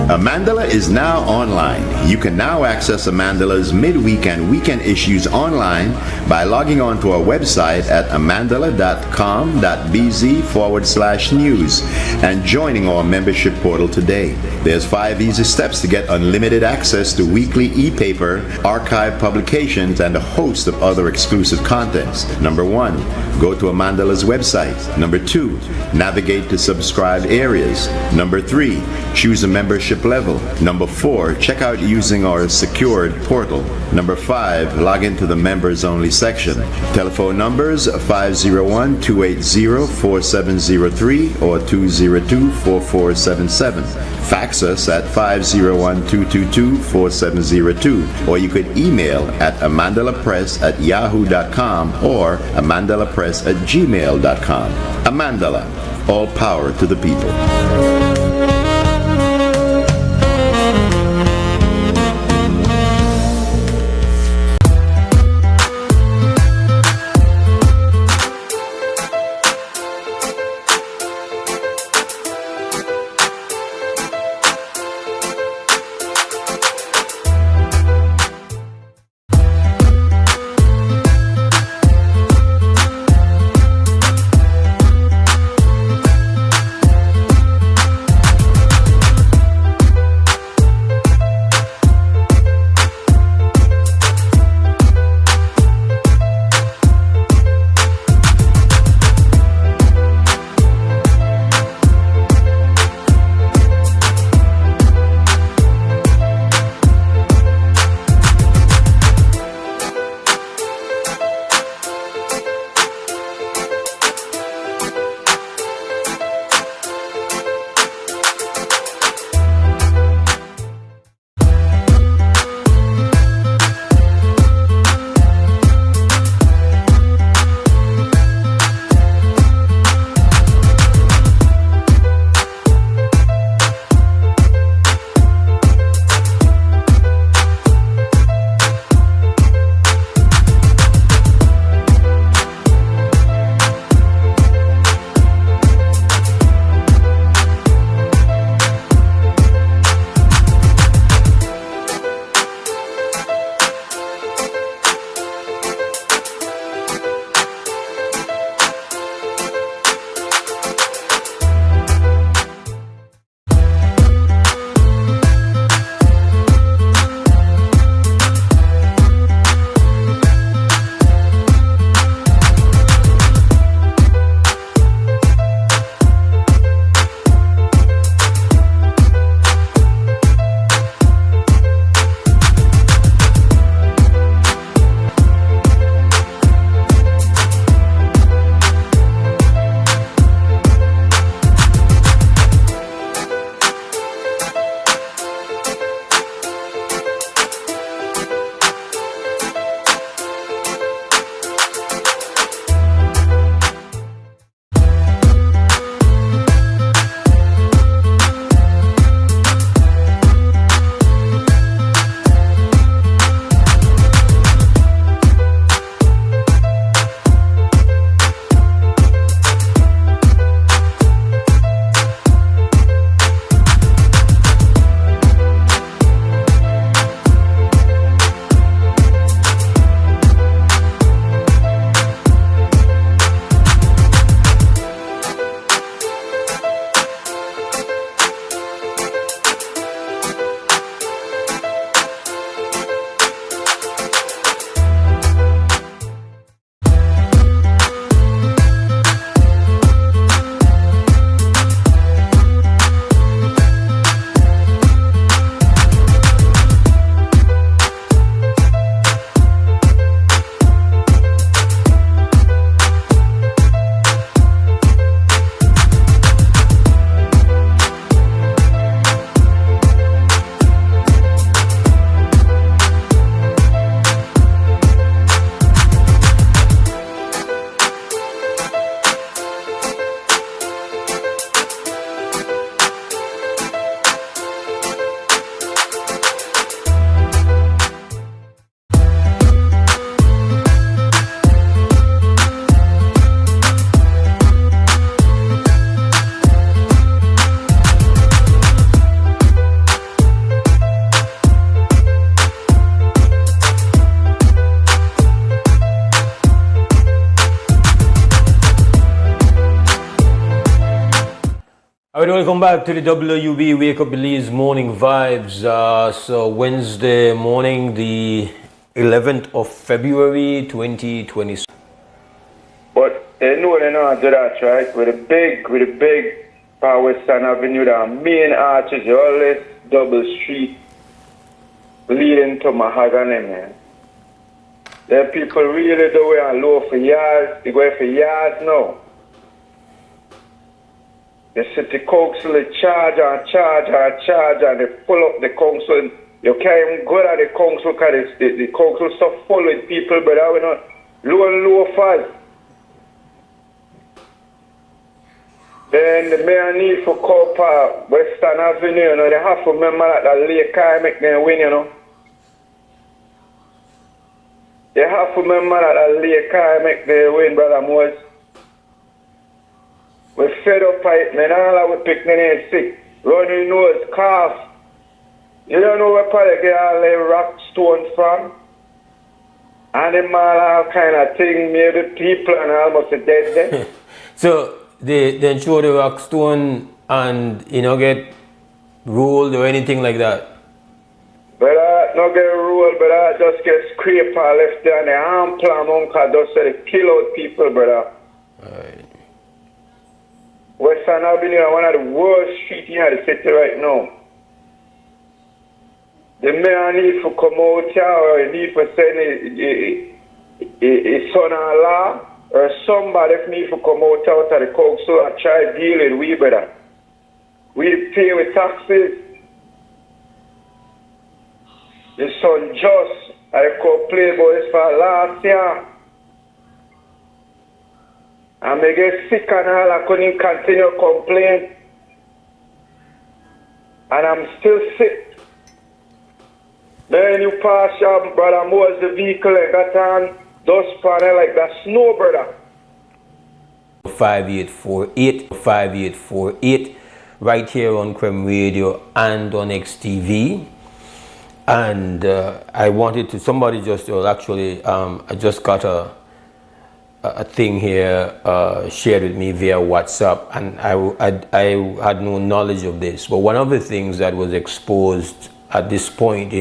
Amandala is now online. You can now access Amandala's midweek and weekend issues online by logging on to our website at amandala.com.bz/news and joining our membership portal today. There's 5 easy steps to get unlimited access to weekly e-paper, archive publications, and a host of other exclusive contents. Number 1, go to Amandala's website. Number 2, navigate to subscribed areas. Number 3, choose a membership level. Number 4, check out using our secured portal. Number 5, log into the members only section. Telephone numbers 501-280-4703 or 202-4477. Fax us at 501-222-4702, or you could email at amandalapress@yahoo.com or amandalapress@gmail.com. Amandala, all power to the people.
Right, welcome back to the WUB Wake Up Belize Morning Vibes. So Wednesday morning, the 11th of February 2020.
But they know they know how to do that, right? With a big Western Avenue, the main arches, you always double street leading to Mahogany, man. There people really do it and low for years. They go for years now. The city council they charge and they pull up the council. You can't even go to the council because the council so full with people, but I will not low fast. Then the mayor need for Copa Western Avenue, you know, they have to remember that the lake can make them win, you know. They have to remember that the lake can make them win, Brother Mose. We're fed up by it, man. All our picking is sick. Running nose, cough. You don't know where part they get all the rock stones from? Animal, all kind of thing, maybe people and almost dead there.
So they throw the rock stone and you know get rolled or anything like that?
But not get rolled, but just get scraped or left there and the arm plan on just say they kill out people, brother.
Right.
Western Avenue is one of the worst streets in the city right now. The mayor needs to come out here or he needs to send his son-in-law or somebody needs to come out of the council and try to deal with we, brother. We pay with taxes. The son just, I complained about this for last year. And I get sick and all, I couldn't continue complaining. And I'm still sick. Then you pass your Brother Mose the vehicle and got on dust panel like that snow, brother.
5848 right here on Creme Radio and on XTV. And I wanted to, somebody just, actually, I just got a thing here shared with me via WhatsApp, and I had no knowledge of this. But one of the things that was exposed at this point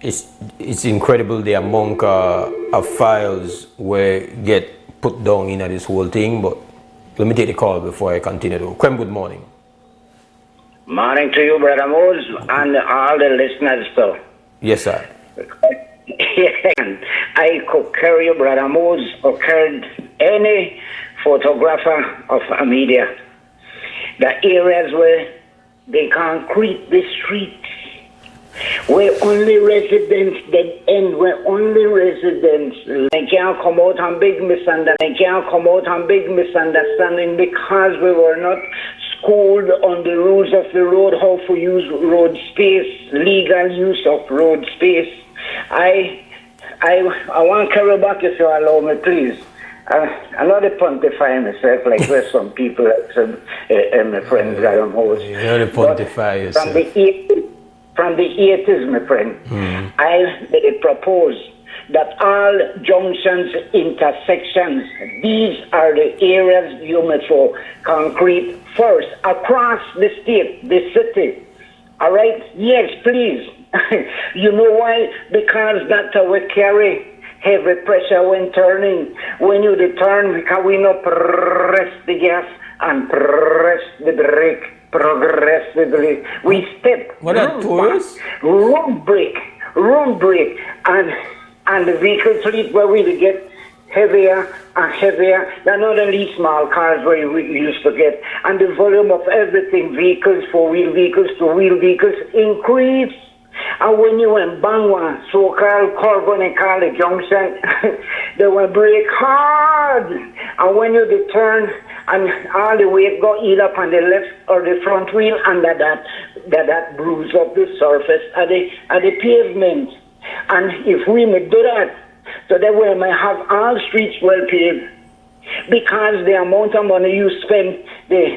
it's incredible the amount of files where get put down in this whole thing. But let me take the call before I continue. Krem, good morning.
Morning to you, Brother Mose, and all the listeners, too.
Yes, sir.
I could carry you, Brother Mose, or carry any photographer of a media. The areas where they concrete the streets, where only residents dead end, where only residents they can't come out on big misunderstanding because we were not schooled on the rules of the road, how to use road space, legal use of road space. I want to carry back, if you allow me, please. I'm not pontify myself like there's some people that my friends that I'm host.
You're the pontify yourself.
From the 80s, my friend, I propose that all junctions, intersections, these are the areas you may for concrete first across the state, the city. All right? Yes, please. You know why? Because that's how we carry heavy pressure when turning. When you turn, because we not press the gas and press the brake progressively. We step.
What are tourists?
Room brake, and the vehicle fleet where we get heavier and heavier. They're not only small cars where we used to get. And the volume of everything, vehicles, four-wheel vehicles, two-wheel vehicles, increase. And when you went bang one so-called carbon and call the junction, they will brake hard. And when you turn and all the weight go either up on the left or the front wheel, and that bruise up the surface at the pavement. And if we may do that, so that we may have all streets well paved, because the amount of money you spend, the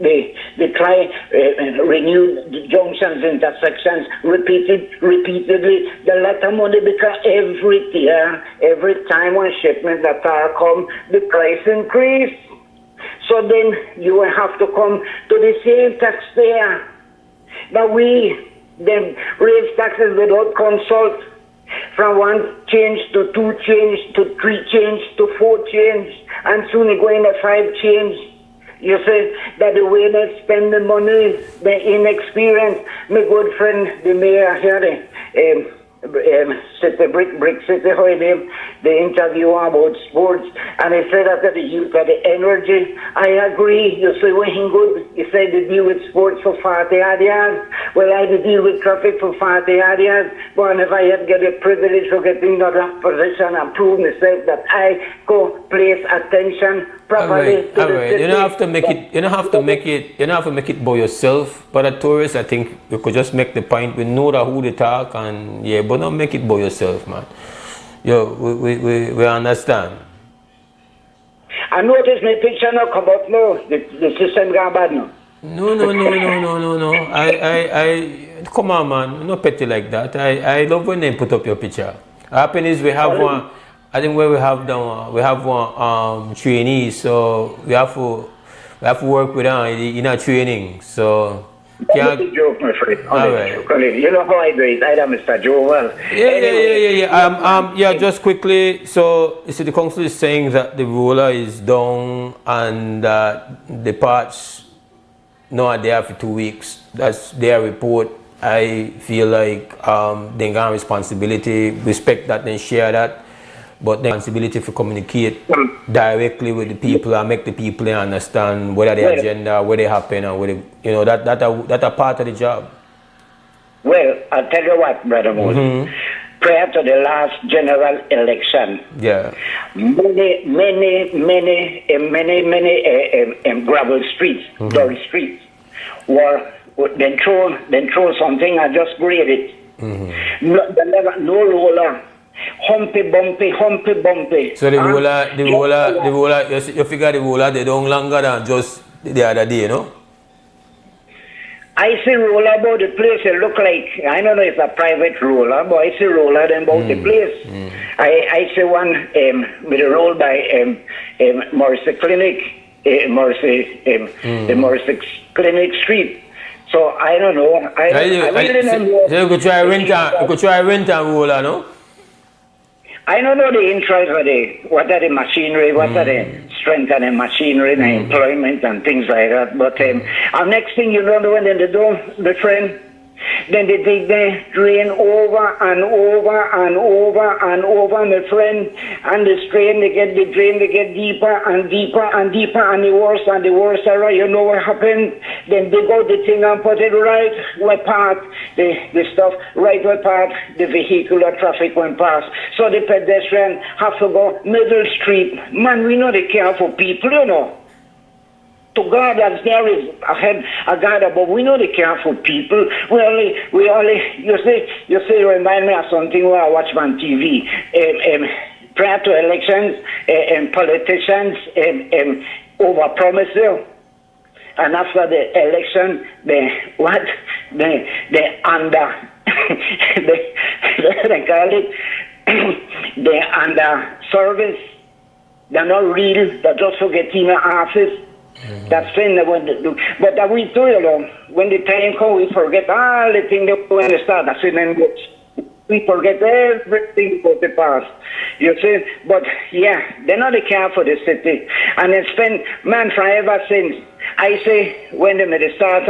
They try renew the junctions, intersections, repeatedly. The lot of money because every year, every time one shipment that come, the price increase. So then you will have to come to the same taxpayer. But we then raise taxes without consult. From 1 change to 2 change to 3 change to 4 change, and soon it going to 5 change. You say that the way they spend the money, the inexperience. My good friend, the mayor here, City Brick City, how he named the interview about sports, and he said that the youth had the energy. I agree. You say when he good, he said to deal with sports for 40 odd years. Well, I did deal with traffic for 40 odd years, but if I had get the privilege of getting another position and prove myself that I go place attention properly.
All right. You don't have to make it. You don't have to make it. You don't have to make it by yourself. But at tourists, I think we could just make the point. We know that who they talk, and yeah, but don't make it by yourself, man. Yo, we understand.
I notice my picture now come up now. The system gone bad now.
No. I come on, man. No petty like that. I love when they put up your picture. Happen is we have one. I think where we have one trainee, so we have to work with her in our training. So
That's a joke, my friend.
All right.
You know how I do it. I am Mr. Joe well.
Yeah. Just quickly. So you see, the council is saying that the roller is down and the parts not there for 2 weeks. That's their report. I feel like they got responsibility. Respect that, then share that. But the responsibility for communicate directly with the people and make the people understand what are the agenda, where they happen, and where they, that are part of the job.
Well, I'll tell you what, Brother Mose. Prior to the last general election, many gravel streets, dirt streets, were then throw something and just grade it. No roller. Humpy bumpy.
So the roller, you figure the roller they don't longer than just the other day, no?
I see roller about the place. It look like, I don't know if it's a private roller, but I see roller then about the place. I see one with a roll by Mose Clinic, the Mose Clinic Street. So I don't know. I really don't know.
So you could try rent a roller, no?
I don't know the interest of what are the machinery, what are the strength of the machinery, the employment and things like that. But next thing you know, when they do, the friend, then they dig the drain over and over and over and over, my friend, and the drain they get deeper and deeper and deeper, and the worse, you know what happened? Then they go the thing and put it right where part, the stuff right where part, the vehicular traffic went past. So the pedestrian have to go middle street. Man, we know they care for people, you know. To God, as there is a God above, we know they care for people. We only, you say, remind me of something where I watch on TV. Prior to elections, politicians overpromise you. And after the election, they call it, they under service. They're not real, they're just for getting in office. That's thing that when they do. But we do, you know, when the time comes, we forget all the things that when they start. That's when we forget everything about the past. You see? But yeah, they know they care for the city. And they spend, man, forever since. I say, when they made the start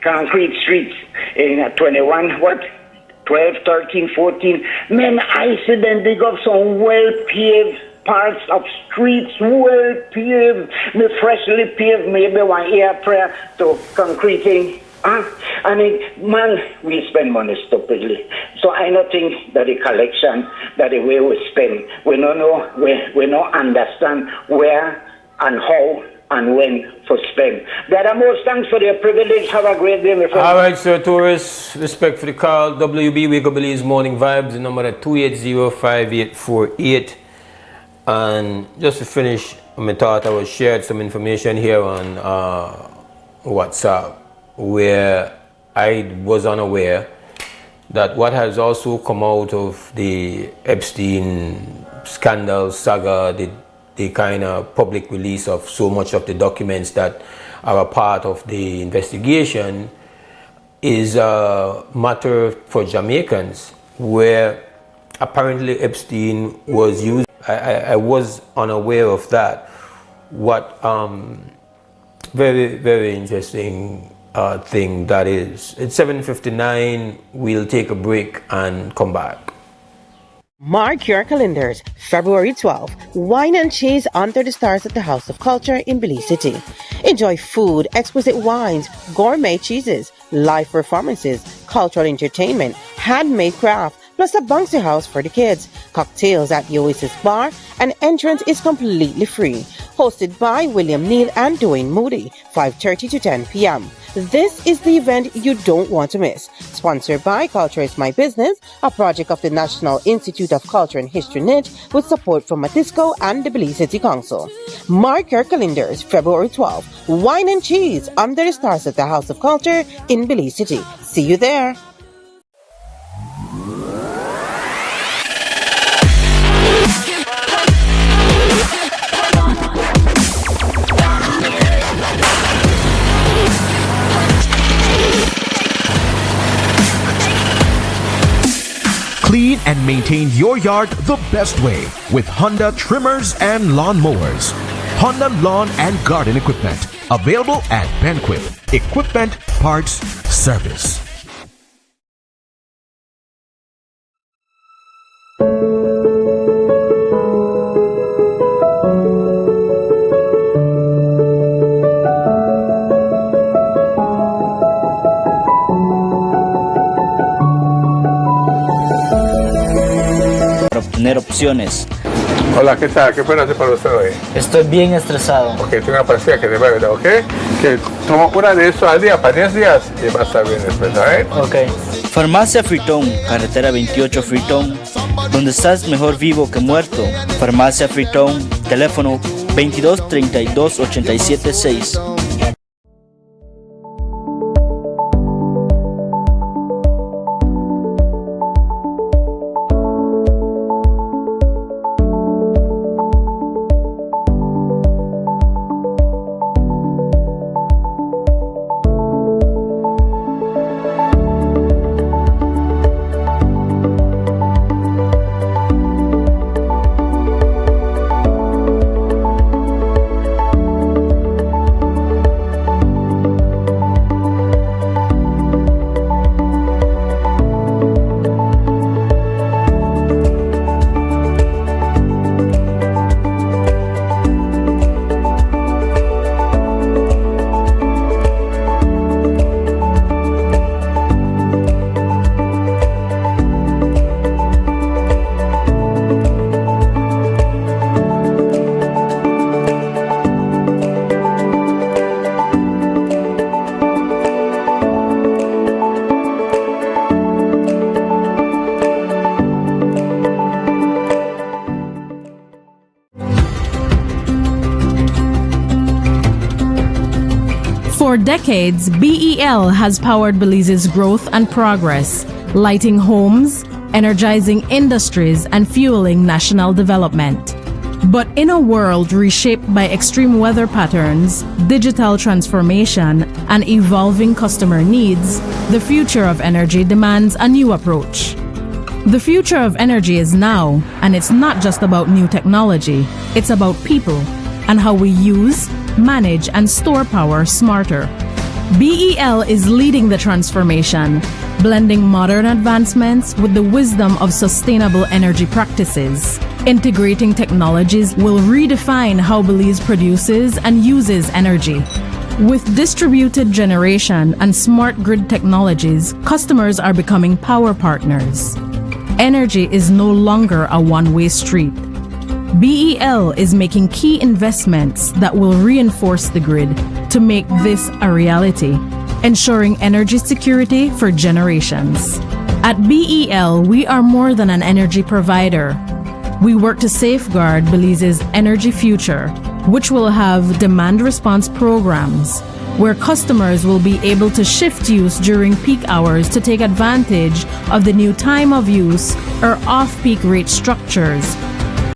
concrete streets in 21, 12, 13, 14, man, I see them dig up some well-paved parts of streets, well paved, freshly paved, maybe 1 year prior to concreting. Man, we spend money stupidly. So I don't think that the collection, that the way we spend, we don't know, we don't understand where and how and when to spend. Brother Mose, thanks for the privilege. Have a great day, my friend.
All right, sir, tourists, respect for the call. WB Wake Up Belize Morning Vibes, the number at 280-5848. And just to finish I thought I would share some information here on WhatsApp, where I was unaware that what has also come out of the Epstein scandal saga, the kind of public release of so much of the documents that are a part of the investigation, is a matter for Jamaicans, where apparently Epstein was used. I was unaware of that. What very, very interesting thing that is. It's 7:59. We'll take a break and come back.
Mark your calendars. February 12th, wine and cheese under the stars at the House of Culture in Belize City. Enjoy food, exquisite wines, gourmet cheeses, live performances, cultural entertainment, handmade craft, plus a bouncy house for the kids, cocktails at the Oasis Bar, and entrance is completely free. Hosted by William Neal and Dwayne Moody, 5:30 to 10 p.m. This is the event you don't want to miss. Sponsored by Culture is My Business, a project of the National Institute of Culture and History NIT, with support from Matisco and the Belize City Council. Mark your calendars, February 12th, wine and cheese under the stars at the House of Culture in Belize City. See you there.
Clean and maintain your yard the best way with Honda trimmers and lawn mowers. Honda Lawn and Garden Equipment. Available at Benquip. Equipment, parts, service.
Tener opciones.
Hola, ¿qué tal? ¿Qué puedo hacer para usted hoy?
Estoy bien estresado.
Ok, tengo una pastilla que te va a ayudar, ¿ok? Que toma una de eso al día para 10 días y va a estar bien después, ¿sabes?
Ok. Farmacia Fritón, carretera 28 Fritón, donde estás mejor vivo que muerto. Farmacia Fritón, teléfono 22 32 87 6.
For decades, BEL has powered Belize's growth and progress, lighting homes, energizing industries, and fueling national development. But in a world reshaped by extreme weather patterns, digital transformation, and evolving customer needs, the future of energy demands a new approach. The future of energy is now, and it's not just about new technology, it's about people and how we use, manage, and store power smarter. BEL is leading the transformation, blending modern advancements with the wisdom of sustainable energy practices. Integrating technologies will redefine how Belize produces and uses energy. With distributed generation and smart grid technologies, customers are becoming power partners. Energy is no longer a one-way street. BEL is making key investments that will reinforce the grid to make this a reality, ensuring energy security for generations. At BEL, we are more than an energy provider. We work to safeguard Belize's energy future which will have demand response programs, where customers will be able to shift use during peak hours to take advantage of the new time of use or off-peak rate structures.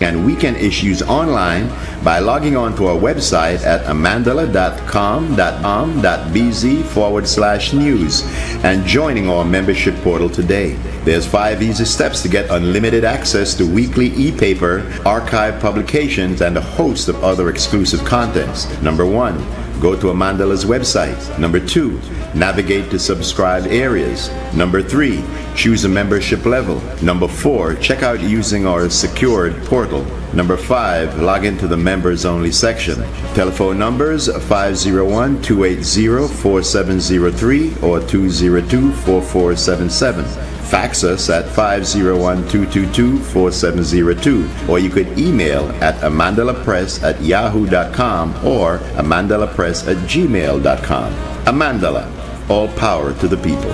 And weekend issues online by logging on to our website at amandala.com.bz/news and joining our membership portal today. There's 5 easy steps to get unlimited access to weekly e-paper, archive publications, and a host of other exclusive contents. Number 1, go to Amandala's website. Number 2, navigate to subscribed areas. Number 3, choose a membership level. Number 4, check out using our secured portal. Number 5, log into the members only section. Telephone numbers 501-280-4703 or 202-4477. Fax us at 501-222-4702, or you could email at amandalapress@yahoo.com or amandalapress@gmail.com. Amandala, all power to the people.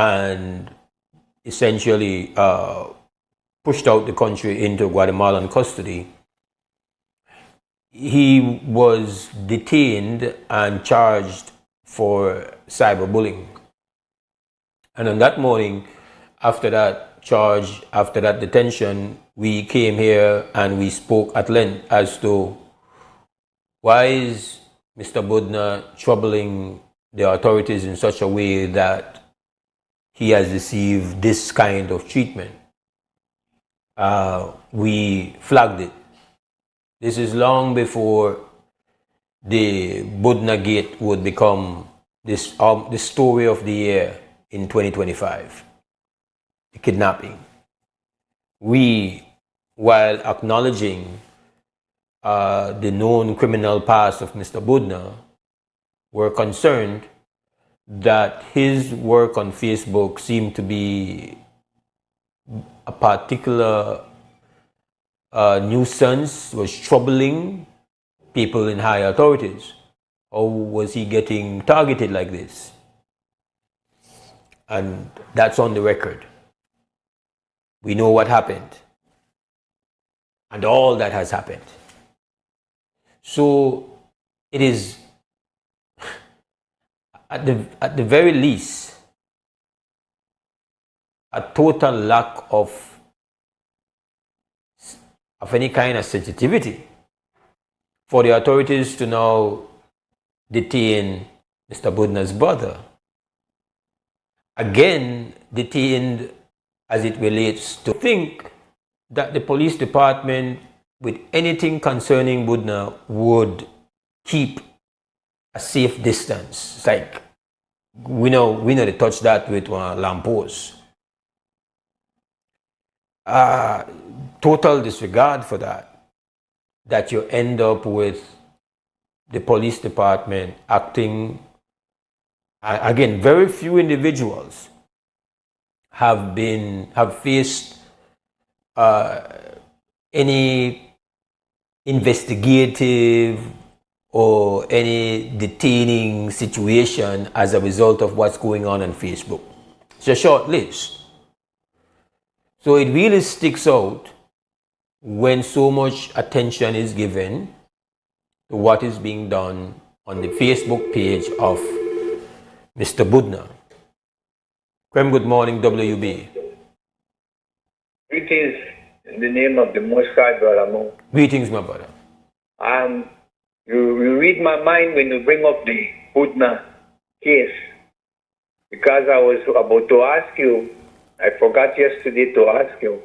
and essentially pushed out the country into Guatemalan custody, he was detained and charged for cyberbullying. And on that morning, after that charge, after that detention, we came here and we spoke at length as to why is Mr. Budna troubling the authorities in such a way that he has received this kind of treatment. We flagged it. This is long before the Budna Gate would become this the story of the year in 2025. The kidnapping. We, while acknowledging the known criminal past of Mr. Budna, were concerned that his work on Facebook seemed to be a particular nuisance, was troubling people in high authorities. How was he getting targeted like this? And that's on the record. We know what happened and all that has happened. So it is, at the very least, a total lack of any kind of sensitivity for the authorities to now detain Mr. Budna's brother. Again, detained as it relates to think that the police department, with anything concerning Budna, would keep a safe distance. It's like, we know they touch that with lampposts. Total disregard for that you end up with the police department acting, again, very few individuals have faced any investigative or any detaining situation as a result of what's going on Facebook. It's a short list. So it really sticks out when so much attention is given to what is being done on the Facebook page of Mr. Budna. Krem, good morning, WUB.
Greetings in the name of the Most High, Brother Mo.
Greetings, my brother.
You read my mind when you bring up the Budna case, because I was about to ask you, I forgot yesterday to ask you,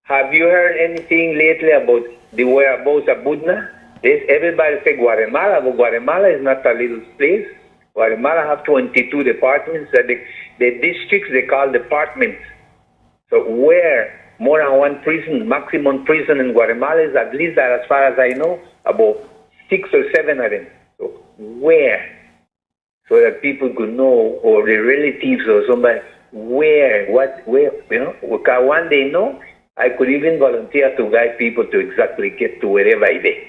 have you heard anything lately about the whereabouts of Budna? Everybody say Guatemala, but Guatemala is not a little place. Guatemala have 22 departments. The districts they call departments. So where more than one prison, maximum prison in Guatemala is, at least that, as far as I know, about 6 or 7 of them. So where? So that people could know, or the relatives or somebody, where, because one day, I could even volunteer to guide people to exactly get to wherever I be.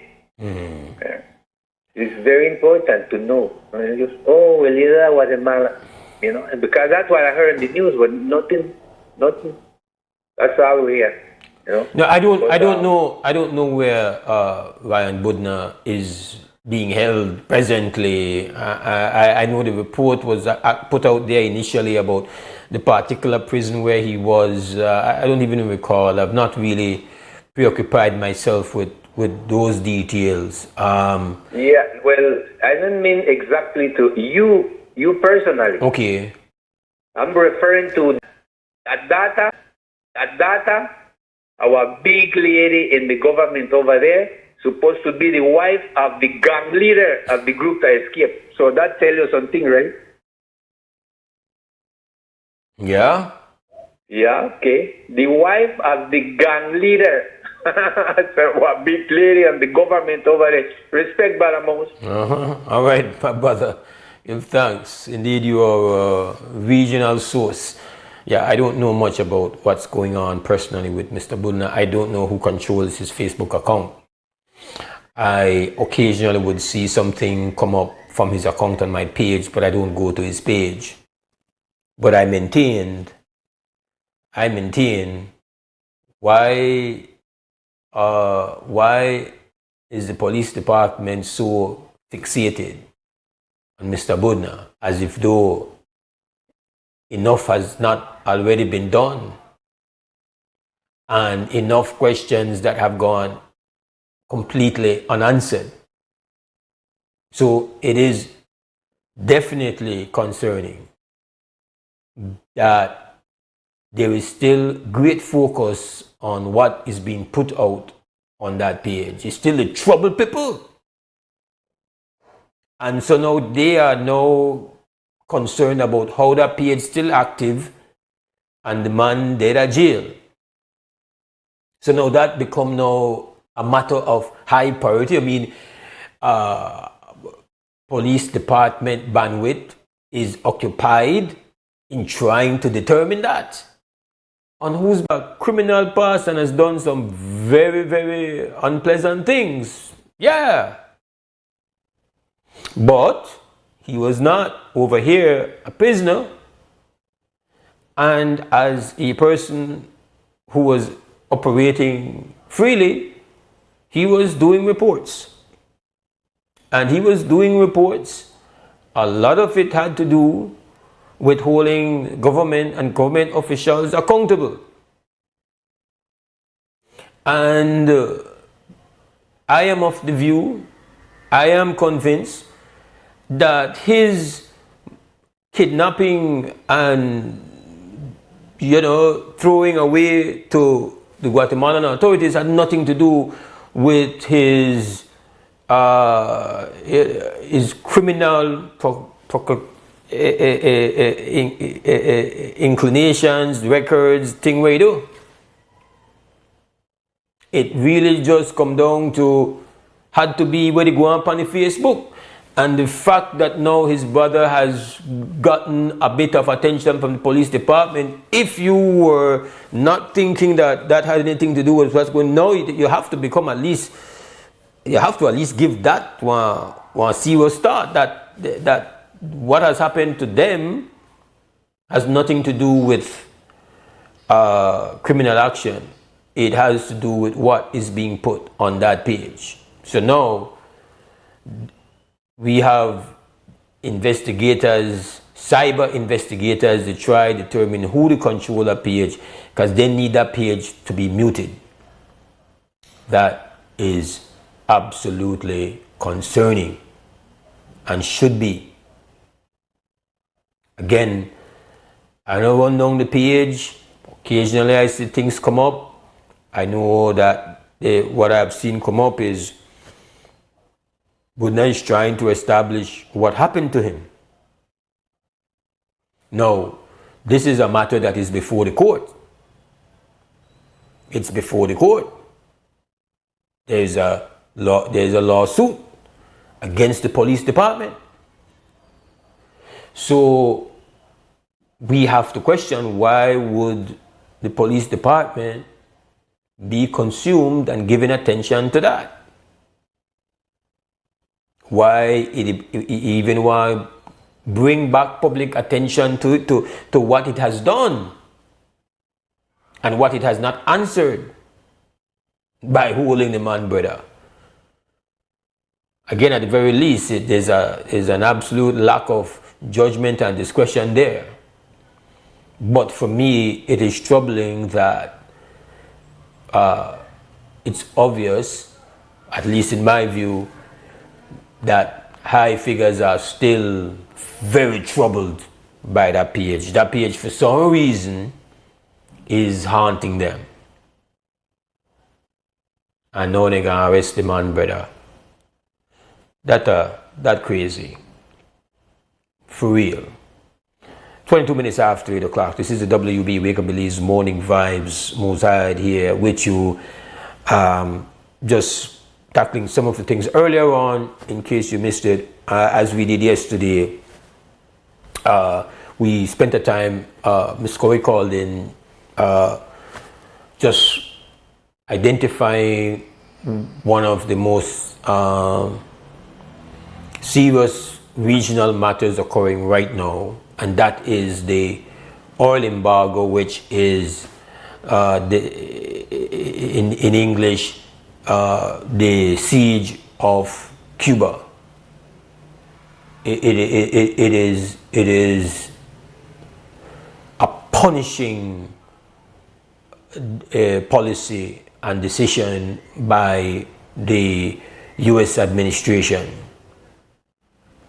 It's very important to know. Just, Guatemala, because that's what I heard in the news, but nothing. That's all we hear.
No, I don't know where Ryan Budna is being held presently. I know the report was put out there initially about the particular prison where he was. I don't even recall. I've not really preoccupied myself with those details.
Yeah, well, I don't mean exactly to you personally.
Okay.
I'm referring to that data, our big lady in the government over there, supposed to be the wife of the gang leader of the group that escaped. So that tells you something, right?
Yeah?
Yeah, okay. The wife of the gang leader. So a big lady and the government over there. Respect, Brother Mose.
All right, my brother. Give thanks. Indeed, you are a regional source. Yeah, I don't know much about what's going on personally with Mr. Budna. I don't know who controls his Facebook account. I occasionally would see something come up from his account on my page, but I don't go to his page. But I maintain, why is the police department so fixated on Mr. Budna, as if though enough has not already been done and enough questions that have gone completely unanswered? So it is definitely concerning that there is still great focus on what is being put out on that page. It's still the troubled people. And so now they are now concerned about how that page is still active and the man dead at jail. So now that become now a matter of high priority. I mean, police department bandwidth is occupied in trying to determine that. On who's a criminal past and has done some very, very unpleasant things. Yeah. But he was not over here a prisoner. And as a person who was operating freely, he was doing reports. And he was doing reports. A lot of it had to do with holding government and government officials accountable. And I am of the view, I am convinced that his kidnapping and, throwing away to the Guatemalan authorities had nothing to do with his criminal inclinations, records, thing where you do. It really just come down to, had to be where they go up on the Facebook. And the fact that now his brother has gotten a bit of attention from the police department, if you were not thinking that that had anything to do with what's going on, now you have to become at least, you have to at least give that one serious start, that what has happened to them has nothing to do with criminal action. It has to do with what is being put on that page. So now we have investigators, cyber investigators, to try to determine who to control that page, because they need that page to be muted. That is absolutely concerning and should be. Again, I know run down the page, occasionally I see things come up. I know that what I've seen come up is Budna is trying to establish what happened to him. Now, this is a matter that is before the court. It's before the court. There's a lawsuit against the police department. So we have to question, why would the police department be consumed and given attention to that? Why it even want to bring back public attention to what it has done and what it has not answered by holding the man brother. Again, at the very least, there's an absolute lack of judgment and discretion there. But for me, it is troubling that it's obvious, at least in my view, that high figures are still very troubled by that page. That page, for some reason, is haunting them. And now they're gonna arrest the man brother. That crazy. For real. 22 minutes after 8 o'clock. This is the WUB Wake Up Belize Morning Vibes. Mose Hyde here with you. Just tackling some of the things earlier on, in case you missed it. As we did yesterday, we spent the time, Ms. Corey called in, just identifying one of the most serious regional matters occurring right now and that is the oil embargo, which is in English the siege of Cuba. It is a punishing policy and decision by the U.S. administration,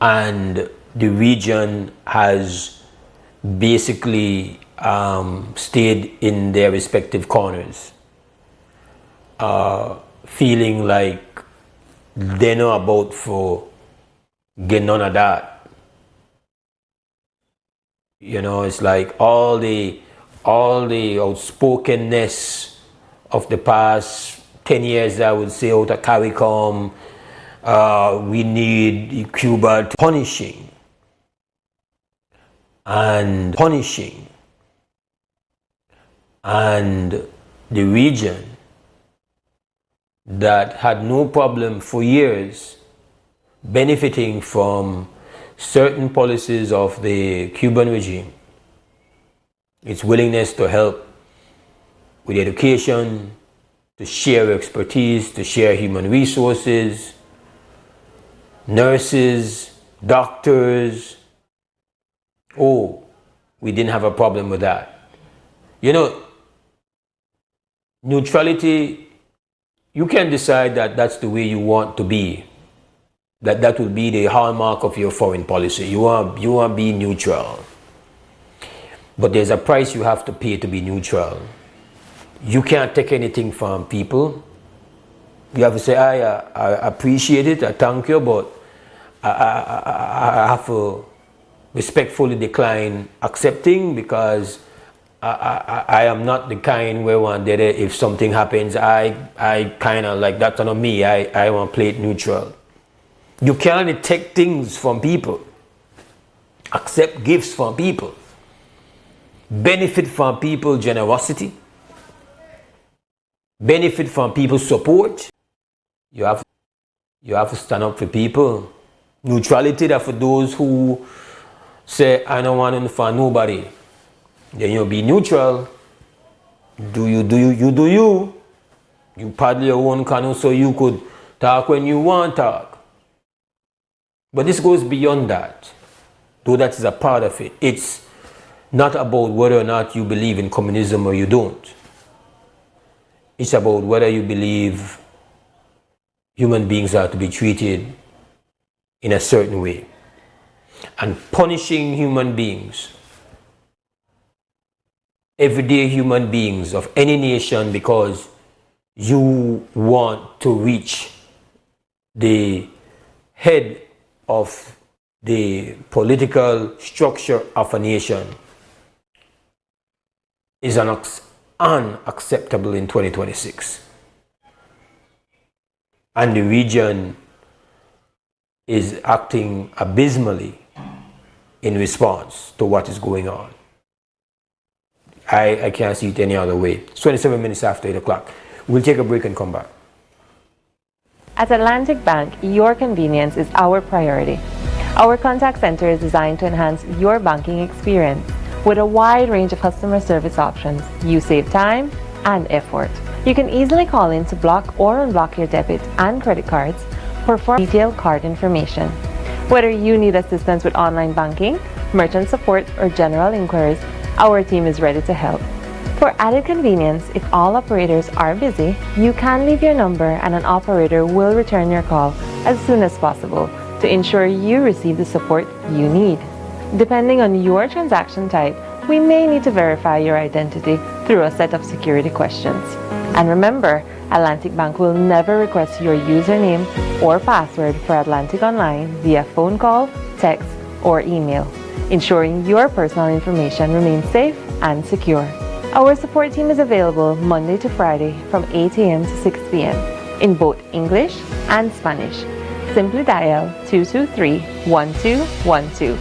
and the region has basically stayed in their respective corners, feeling like they're not about for get none of that. You know, it's like all the outspokenness of the past 10 years, I would say, out of CARICOM. We need Cuba to punishing and the region that had no problem for years benefiting from certain policies of the Cuban regime, its willingness to help with education, to share expertise, to share human resources, nurses, doctors. Oh, we didn't have a problem with that. You know, neutrality, you can decide that that's the way you want to be. That will be the hallmark of your foreign policy. You want to be neutral. But there's a price you have to pay to be neutral. You can't take anything from people. You have to say, I appreciate it, I thank you, but I have to respectfully decline accepting, because I am not the kind where one day if something happens, I kind of like, that's not me, I want to play it neutral. You can't take things from people, accept gifts from people, benefit from people's generosity, benefit from people's support. You have to stand up for people. Neutrality, that for those who say, I don't want to for nobody. Then you'll be neutral. Do you. You paddle your own canoe so you could talk when you want to talk. But this goes beyond that, though that is a part of it. It's not about whether or not you believe in communism or you don't. It's about whether you believe human beings are to be treated in a certain way. And punishing human beings, everyday human beings of any nation, because you want to reach the head of the political structure of a nation, is unacceptable in 2026. And the region is acting abysmally in response to what is going on. I can't see it any other way. It's 27 minutes after 8 o'clock. We'll take a break and come back.
At Atlantic Bank, your convenience is our priority. Our contact center is designed to enhance your banking experience. With a wide range of customer service options, you save time and effort. You can easily call in to block or unblock your debit and credit cards for detailed card information. Whether you need assistance with online banking, merchant support, or general inquiries, our team is ready to help. For added convenience, if all operators are busy, you can leave your number and an operator will return your call as soon as possible to ensure you receive the support you need. Depending on your transaction type, we may need to verify your identity through a set of security questions. And remember, Atlantic Bank will never request your username or password for Atlantic Online via phone call, text, or email, ensuring your personal information remains safe and secure. Our support team is available Monday to Friday from 8 a.m. to 6 p.m. in both English and Spanish. Simply dial 223-1212.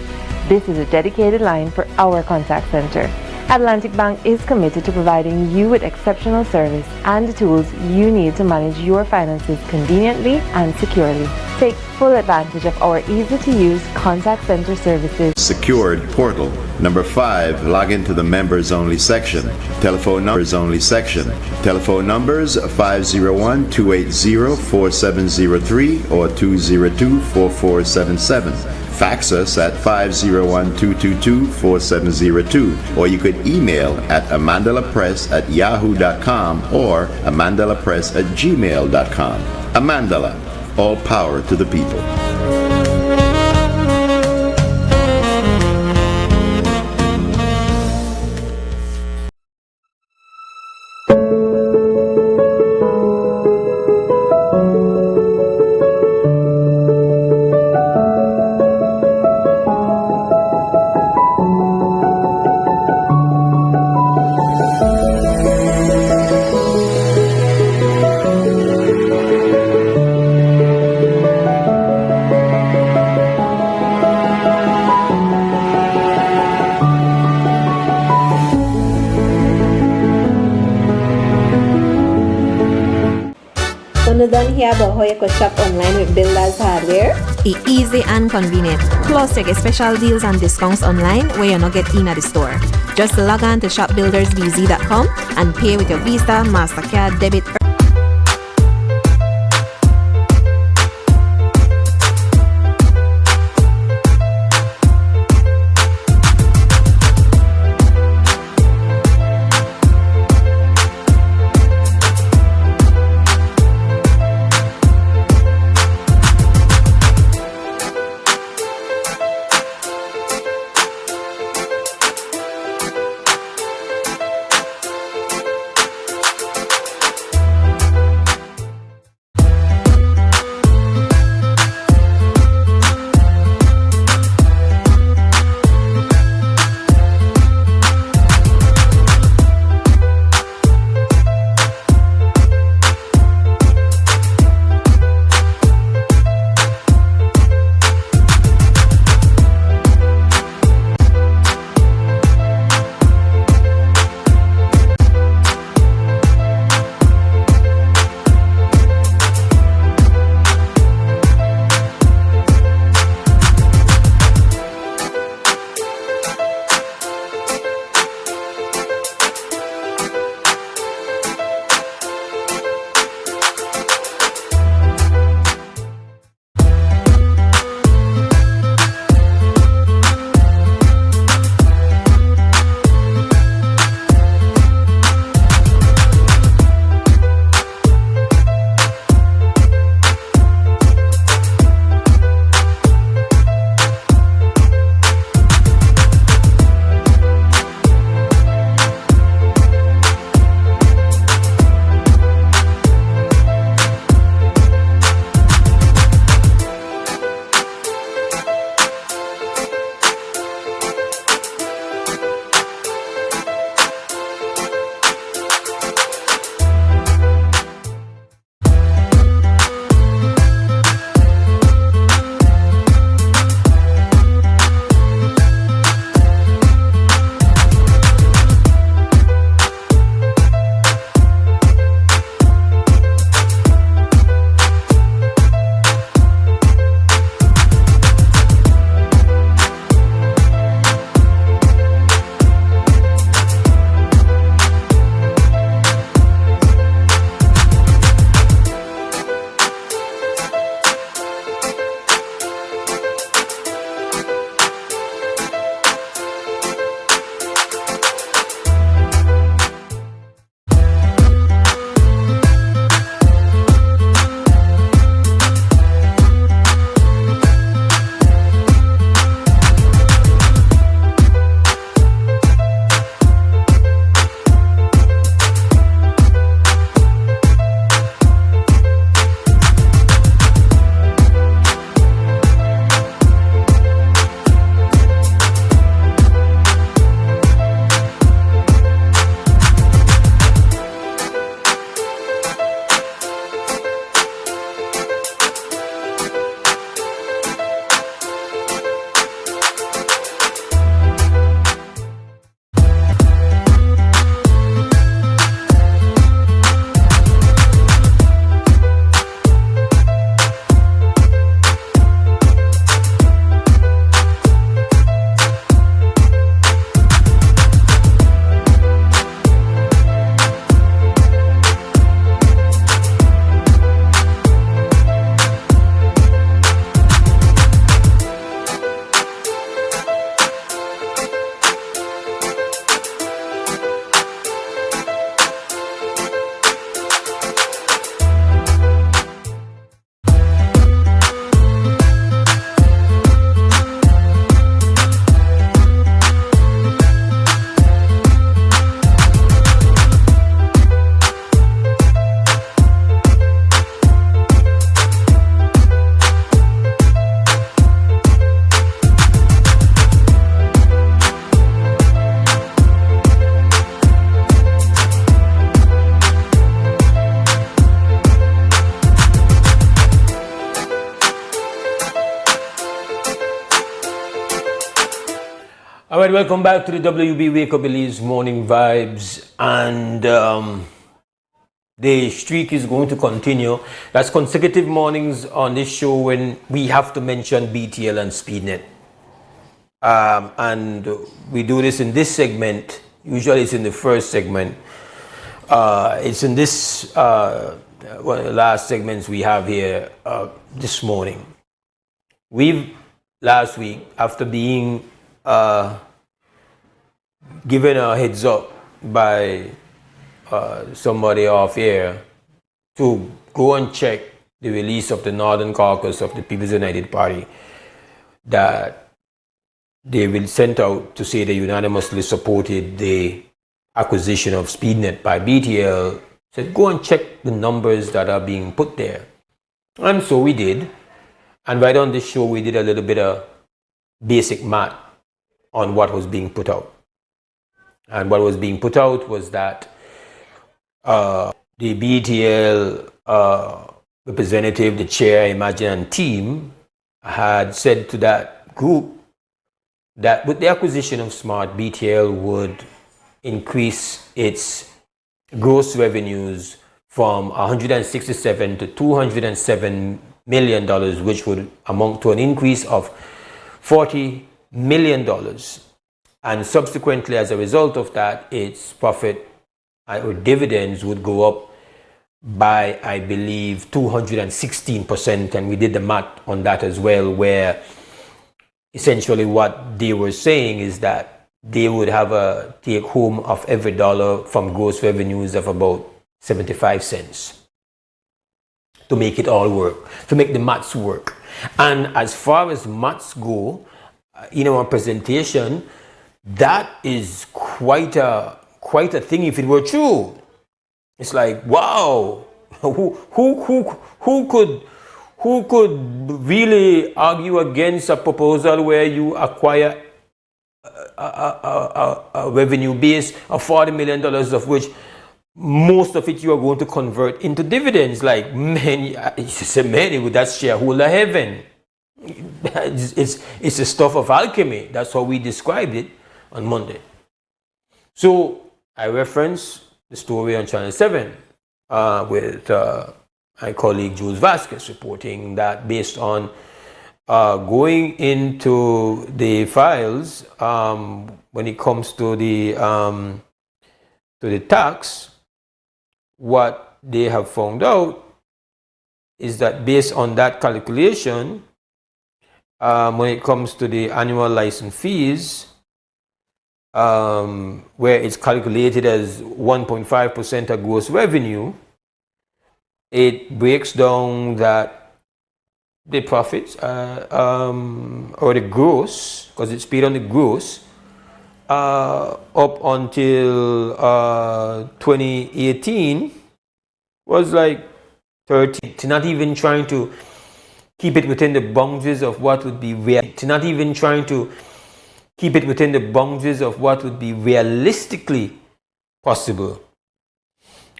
This is a dedicated line for our contact center. Atlantic Bank is committed to providing you with exceptional service and the tools you need to manage your finances conveniently and securely. Take full advantage of our easy-to-use contact center services.
Secured portal. Number 5, log into the members only section. Telephone numbers only section. Telephone numbers 501-280-4703 or 202-4477. Fax us at 501-222-4702, or you could email at amandalapress@yahoo.com or amandalapress@gmail.com. Amandala, all power to the people.
When you done hear about how you could shop online with Builders Hardware?
It's easy and convenient. Plus, you get special deals and discounts online where you not get in at the store. Just log on to shopbuildersbz.com and pay with your Visa, MasterCard, debit.
All right, welcome back to the WB Wake Up Belize Morning Vibes, and the streak is going to continue. That's consecutive mornings on this show when we have to mention BTL and SpeedNet. And we do this in this segment. Usually it's in the first segment. It's in this one of the last segments we have here this morning. Last week, after being given a heads up by somebody off air to go and check the release of the Northern Caucus of the People's United Party that they will send out to say they unanimously supported the acquisition of SpeedNet by BTL. Said go and check the numbers that are being put there. And so we did. And right on this show we did a little bit of basic math on what was being put out. And what was being put out was that the BTL representative, the chair, Imagine, and team had said to that group that with the acquisition of Smart, BTL would increase its gross revenues from $167 to $207 million, which would amount to an increase of $40 million. And subsequently, as a result of that, its profit or dividends would go up by, I believe, 216%. And we did the math on that as well, where essentially what they were saying is that they would have a take home of every dollar from gross revenues of about 75 cents to make it all work, to make the maths work. And as far as maths go, in our presentation, that is quite a thing if it were true. It's like, wow, who could really argue against a proposal where you acquire a revenue base of $40 million, of which most of it you are going to convert into dividends? Like, many, that's shareholder heaven. It's the stuff of alchemy. That's how we described it on Monday. So I reference the story on Channel 7 with my colleague Jules Vasquez reporting that based on going into the files when it comes to the tax, what they have found out is that based on that calculation, when it comes to the annual license fees, where it's calculated as 1.5% of gross revenue, it breaks down that the profits or the gross, because it's paid on the gross, up until 2018 was like 30. To not even trying to keep it within the boundaries of what would be realistically possible.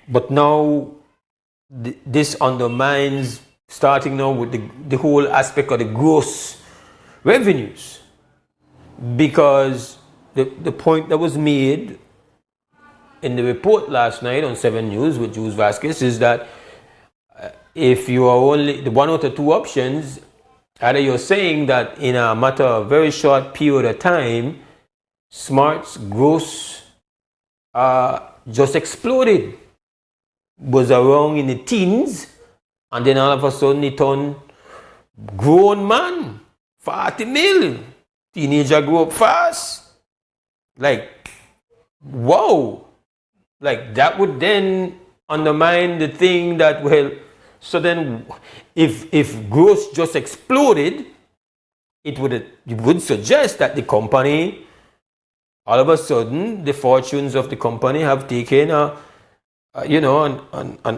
But now this undermines, starting now with the whole aspect of the gross revenues, because the point that was made in the report last night on 7 News with Jules Vasquez is that if you are only the one out of two options, either you're saying that in a matter of a very short period of time, Smart's gross just exploded, was around in the teens, and then all of a sudden it turned grown man, 40 mil, teenager grew up fast. Like, whoa, like that would then undermine the thing that, well, so then if gross just exploded, it would suggest that the company, all of a sudden, the fortunes of the company have taken an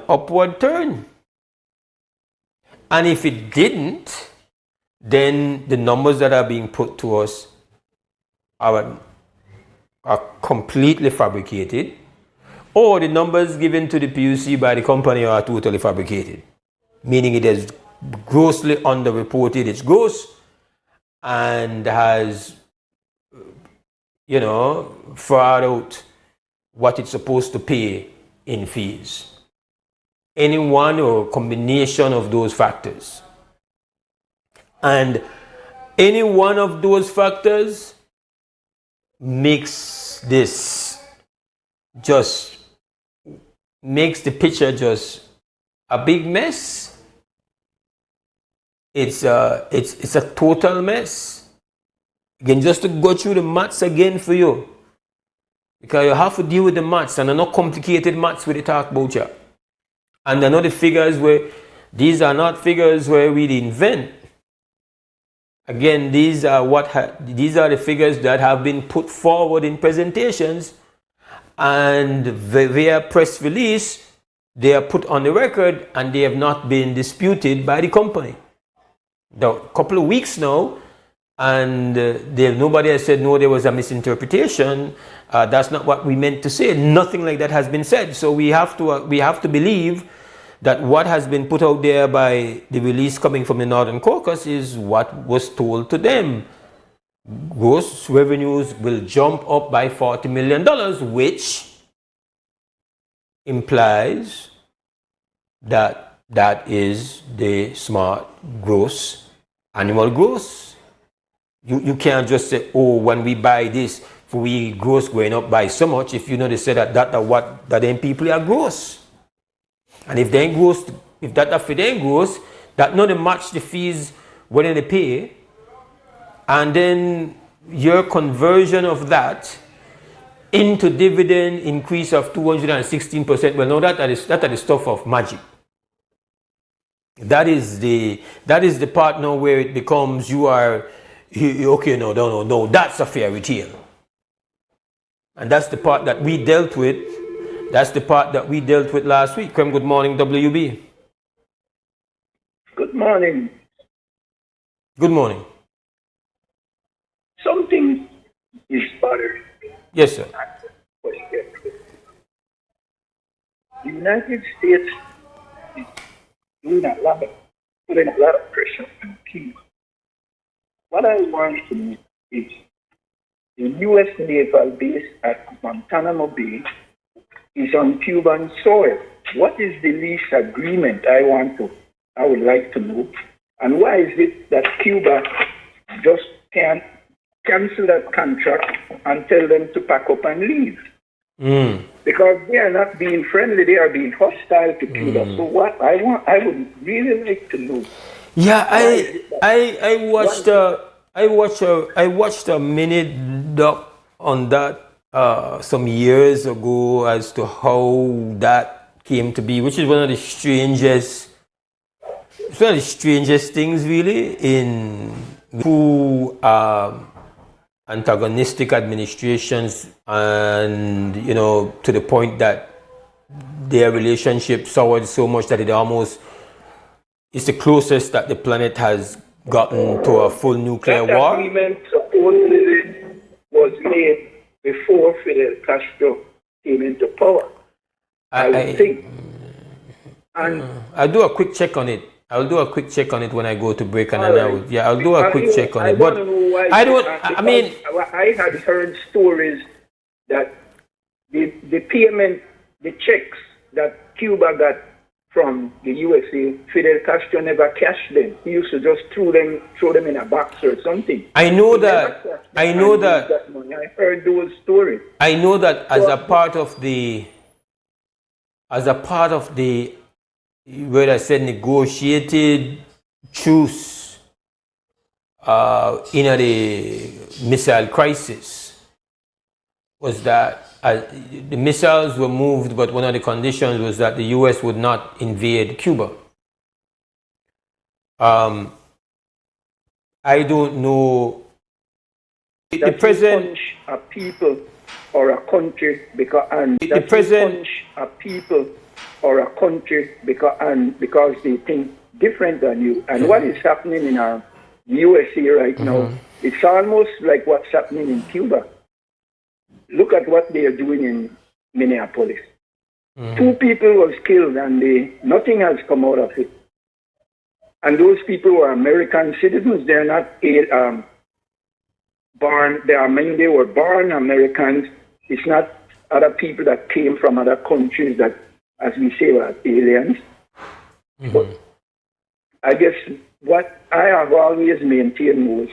upward turn. And if it didn't, then the numbers that are being put to us are completely fabricated, or the numbers given to the PUC by the company are totally fabricated, meaning it has grossly underreported its gross and has fraud out what it's supposed to pay in fees. Any one or combination of those factors. And any one of those factors makes the picture just a big mess. It's a total mess. Again, just to go through the maths again for you, because you have to deal with the maths, and they're not complicated maths with the talk about you. And they're not the figures these are not figures where we invent. Again, these are the figures that have been put forward in presentations, and via press release, they are put on the record, and they have not been disputed by the company. Now, a couple of weeks now, and nobody has said, no, there was a misinterpretation. That's not what we meant to say. Nothing like that has been said. So we have to believe that what has been put out there by the release coming from the Northern Caucus is what was told to them. Gross revenues will jump up by $40 million, which implies that is the smart gross, annual gross. You can't just say, oh, when we buy this, we gross going up by so much, if they say that them people are gross. And if they ain't gross, if they ain't gross, that not match the fees when they pay, and then your conversion of that into dividend increase of 216%, well, no, that is the stuff of magic. That is the part now where it becomes okay, no, that's a fairy tale. And that's the part that we dealt with. That's the part that we dealt with last week. Good morning, WUB.
Good morning.
Good morning.
Something is bothering me.
Yes, sir.
The United States is putting a lot of pressure on Cuba. What I want to know is the U.S. naval base at Guantanamo Bay is on Cuban soil. What is the lease agreement? I would like to know. And why is it that Cuba just can't cancel that contract and tell them to pack up and leave? Because they are not being friendly, they are being hostile to Cuba. So what I would really like to know.
Yeah, I watched a minute doc on that some years ago as to how that came to be, which is one of the strangest things really in two antagonistic administrations, and to the point that their relationship soured so much that it's the closest that the planet has gotten to a full nuclear war.
That agreement supposedly was made before Fidel Castro came into power. I think. And
I'll do a quick check on it. I'll do a quick check on it when I go to break, and then I'll do a quick check on it. But
I had heard stories that the payment, the checks that Cuba got from the USA, Fidel Castro never cashed them. He used to just throw them in a box or something.
I know that.
I heard those stories.
I know that as a part of the where I said negotiated truce in the missile crisis, was that the missiles were moved, but one of the conditions was that the U.S. would not invade Cuba. I don't know. The president
punish a people or a country because punish a people or a country because they think different than you. And what is happening in our USA right now, it's almost like what's happening in Cuba. Look at what they are doing in Minneapolis. 2 people was killed and nothing has come out of it. And those people were American citizens. They're not born, they were born Americans. It's not other people that came from other countries that, as we say, were aliens. But I guess what I have always maintained was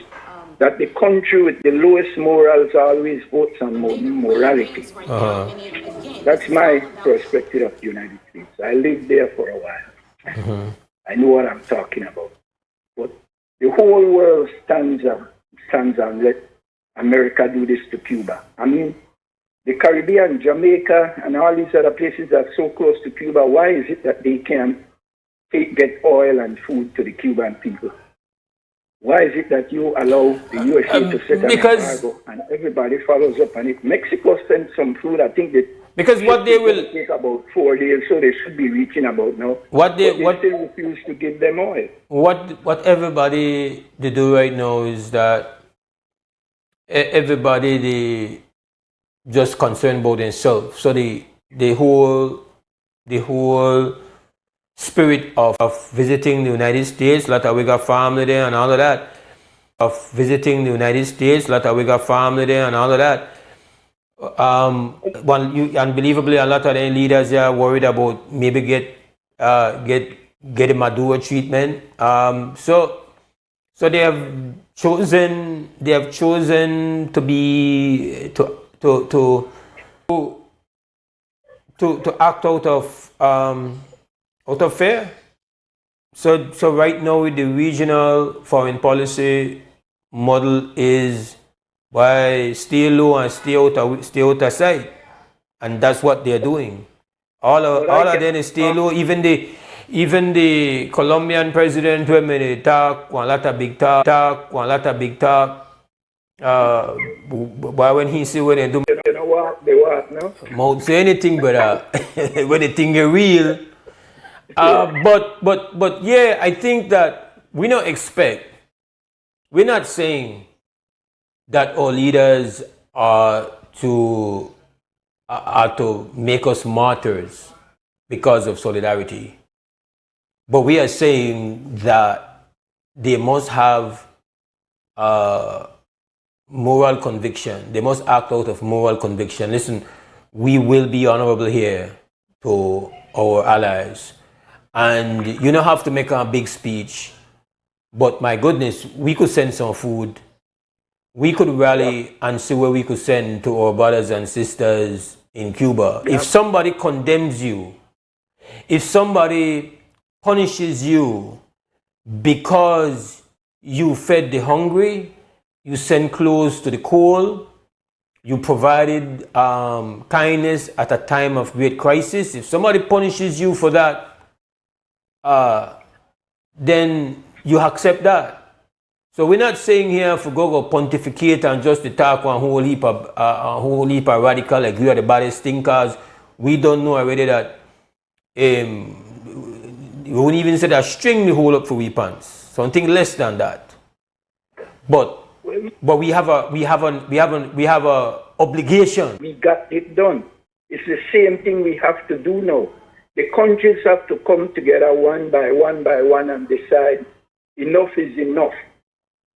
that the country with the lowest morals always votes on morality. That's my perspective of the United States. I lived there for a while. I know what I'm talking about. But the whole world stands and let America do this to Cuba. I mean, the Caribbean, Jamaica, and all these other places that are so close to Cuba, why is it that they can't get oil and food to the Cuban people? Why is it that you allow the USA to set an embargo and everybody follows up on it? Mexico sent some food, I think that
because what they will
take about 4 days, so they should be reaching about now. But they still refuse to give them oil.
What everybody they do right now is that everybody they just concerned about themselves. So the whole spirit of visiting the United States, lot of we got family there and all of that. Of visiting the United States, lot of we got family there and all of that. Unbelievably, a lot of the leaders are worried about maybe get a Maduro treatment. So they have chosen to be to act out of fear. So right now the regional foreign policy model is why stay low and stay out of sight, and that's what they're doing. All of them is stay low. Even the Colombian president, when they talk one lot of big talk. But when he see when they do,
you know what they want, no?
Won't say anything, but when they think they're real. But yeah, I think that we're not saying that our leaders are to make us martyrs because of solidarity. But we are saying that they must have moral conviction. They must act out of moral conviction. Listen, we will be honorable here to our allies. And you don't have to make a big speech. But my goodness, we could send some food. We could rally and see where we could send to our brothers and sisters in Cuba. If somebody condemns you, if somebody punishes you because you fed the hungry, you sent clothes to the cold, you provided kindness at a time of great crisis, if somebody punishes you for that, then you accept that. So we're not saying here for go pontificate and just to talk one whole heap of radical like you are the baddest thinkers. We don't know already that we won't even say that string the whole up for weapons. Something less than that. But we have a obligation.
We got it done. It's the same thing we have to do now. The countries have to come together one by one and decide enough is enough.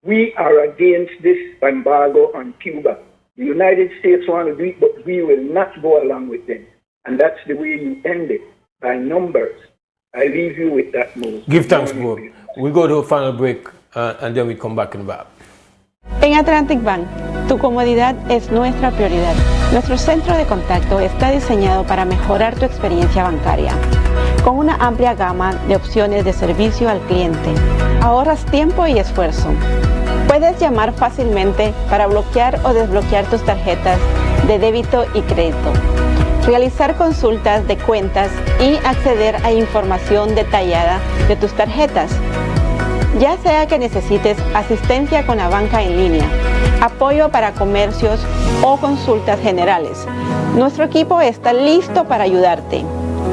We are against this embargo on Cuba. The United States want to do it, but we will not go along with them. And that's the way you end it, by numbers. I leave you with that, Mose.
Give thanks, bro. We go to a final break and then we come back in the back.
En Atlantic Bank, tu comodidad es nuestra prioridad. Nuestro centro de contacto está diseñado para mejorar tu experiencia bancaria. Con una amplia gama de opciones de servicio al cliente, ahorras tiempo y esfuerzo. Puedes llamar fácilmente para bloquear o desbloquear tus tarjetas de débito y crédito, realizar consultas de cuentas y acceder a información detallada de tus tarjetas. Ya sea que necesites asistencia con la banca en línea, apoyo para comercios o consultas generales, nuestro equipo está listo para ayudarte.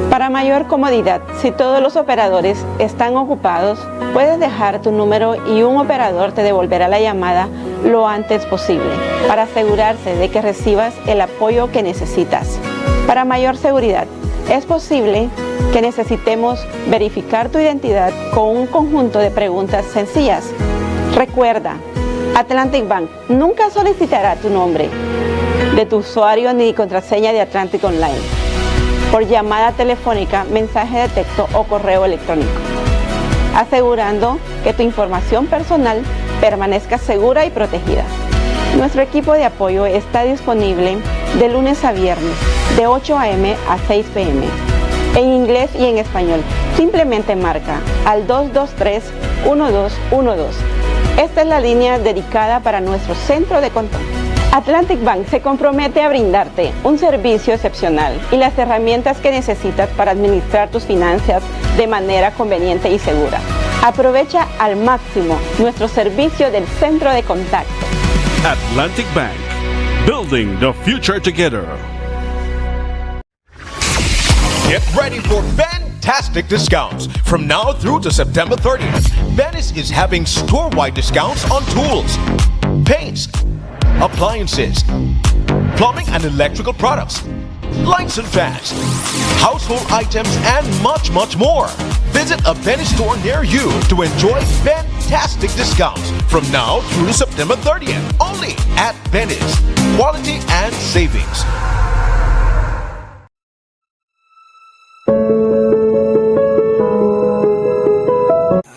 Para mayor comodidad, si todos los operadores están ocupados, puedes dejar tu número y un operador te devolverá la llamada lo antes posible para asegurarse de que recibas el apoyo que necesitas. Para mayor seguridad, es posible que necesitemos verificar tu identidad con un conjunto de preguntas sencillas. Recuerda, Atlantic Bank nunca solicitará tu nombre de tu usuario ni contraseña de Atlantic Online por llamada telefónica, mensaje de texto o correo electrónico, asegurando que tu información personal permanezca segura y protegida. Nuestro equipo de apoyo está disponible de lunes a viernes, de 8 a.m. a 6 p.m. en inglés y en español. Simplemente marca al 223-1212. Esta es la línea dedicada para nuestro centro de contacto. Atlantic Bank se compromete a brindarte un servicio excepcional y las herramientas que necesitas para administrar tus finanzas de manera conveniente y segura. Aprovecha al máximo nuestro servicio del centro de contacto.
Atlantic Bank, building the future together.
Get ready for fantastic discounts from now through to September 30th. Venice is having store-wide discounts on tools, paints, appliances, plumbing and electrical products, lights and fans, household items, and much, much more. Visit a Venice store near you to enjoy fantastic discounts from now through to September 30th. Only at Venice. Quality and savings.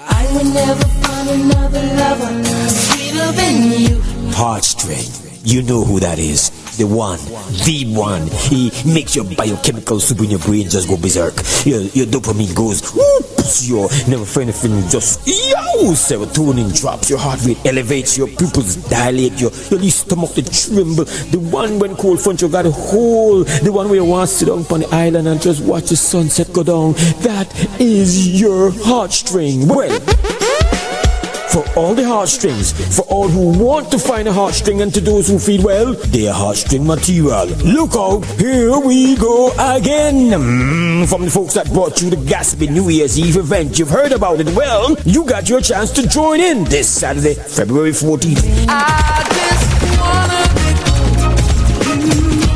I would never find another lover sweeter than you.
Heartstring. You know who that is. The one. He makes your biochemical soup in your brain just go berserk. Your dopamine goes whoops. Your norepinephrine just serotonin drops. Your heart rate elevates. Your pupils dilate. Your stomach to tremble. The one when cold front you got a hole. The one where you want to sit down on the island and just watch the sunset go down. That is your heartstring. Well, for all the heartstrings, for all who want to find a heartstring, and to those who feel well, they are heartstring material. Look out, here we go again. From the folks that brought you the Gatsby New Year's Eve event, you've heard about it. Well, you got your chance to join in this Saturday, February 14th.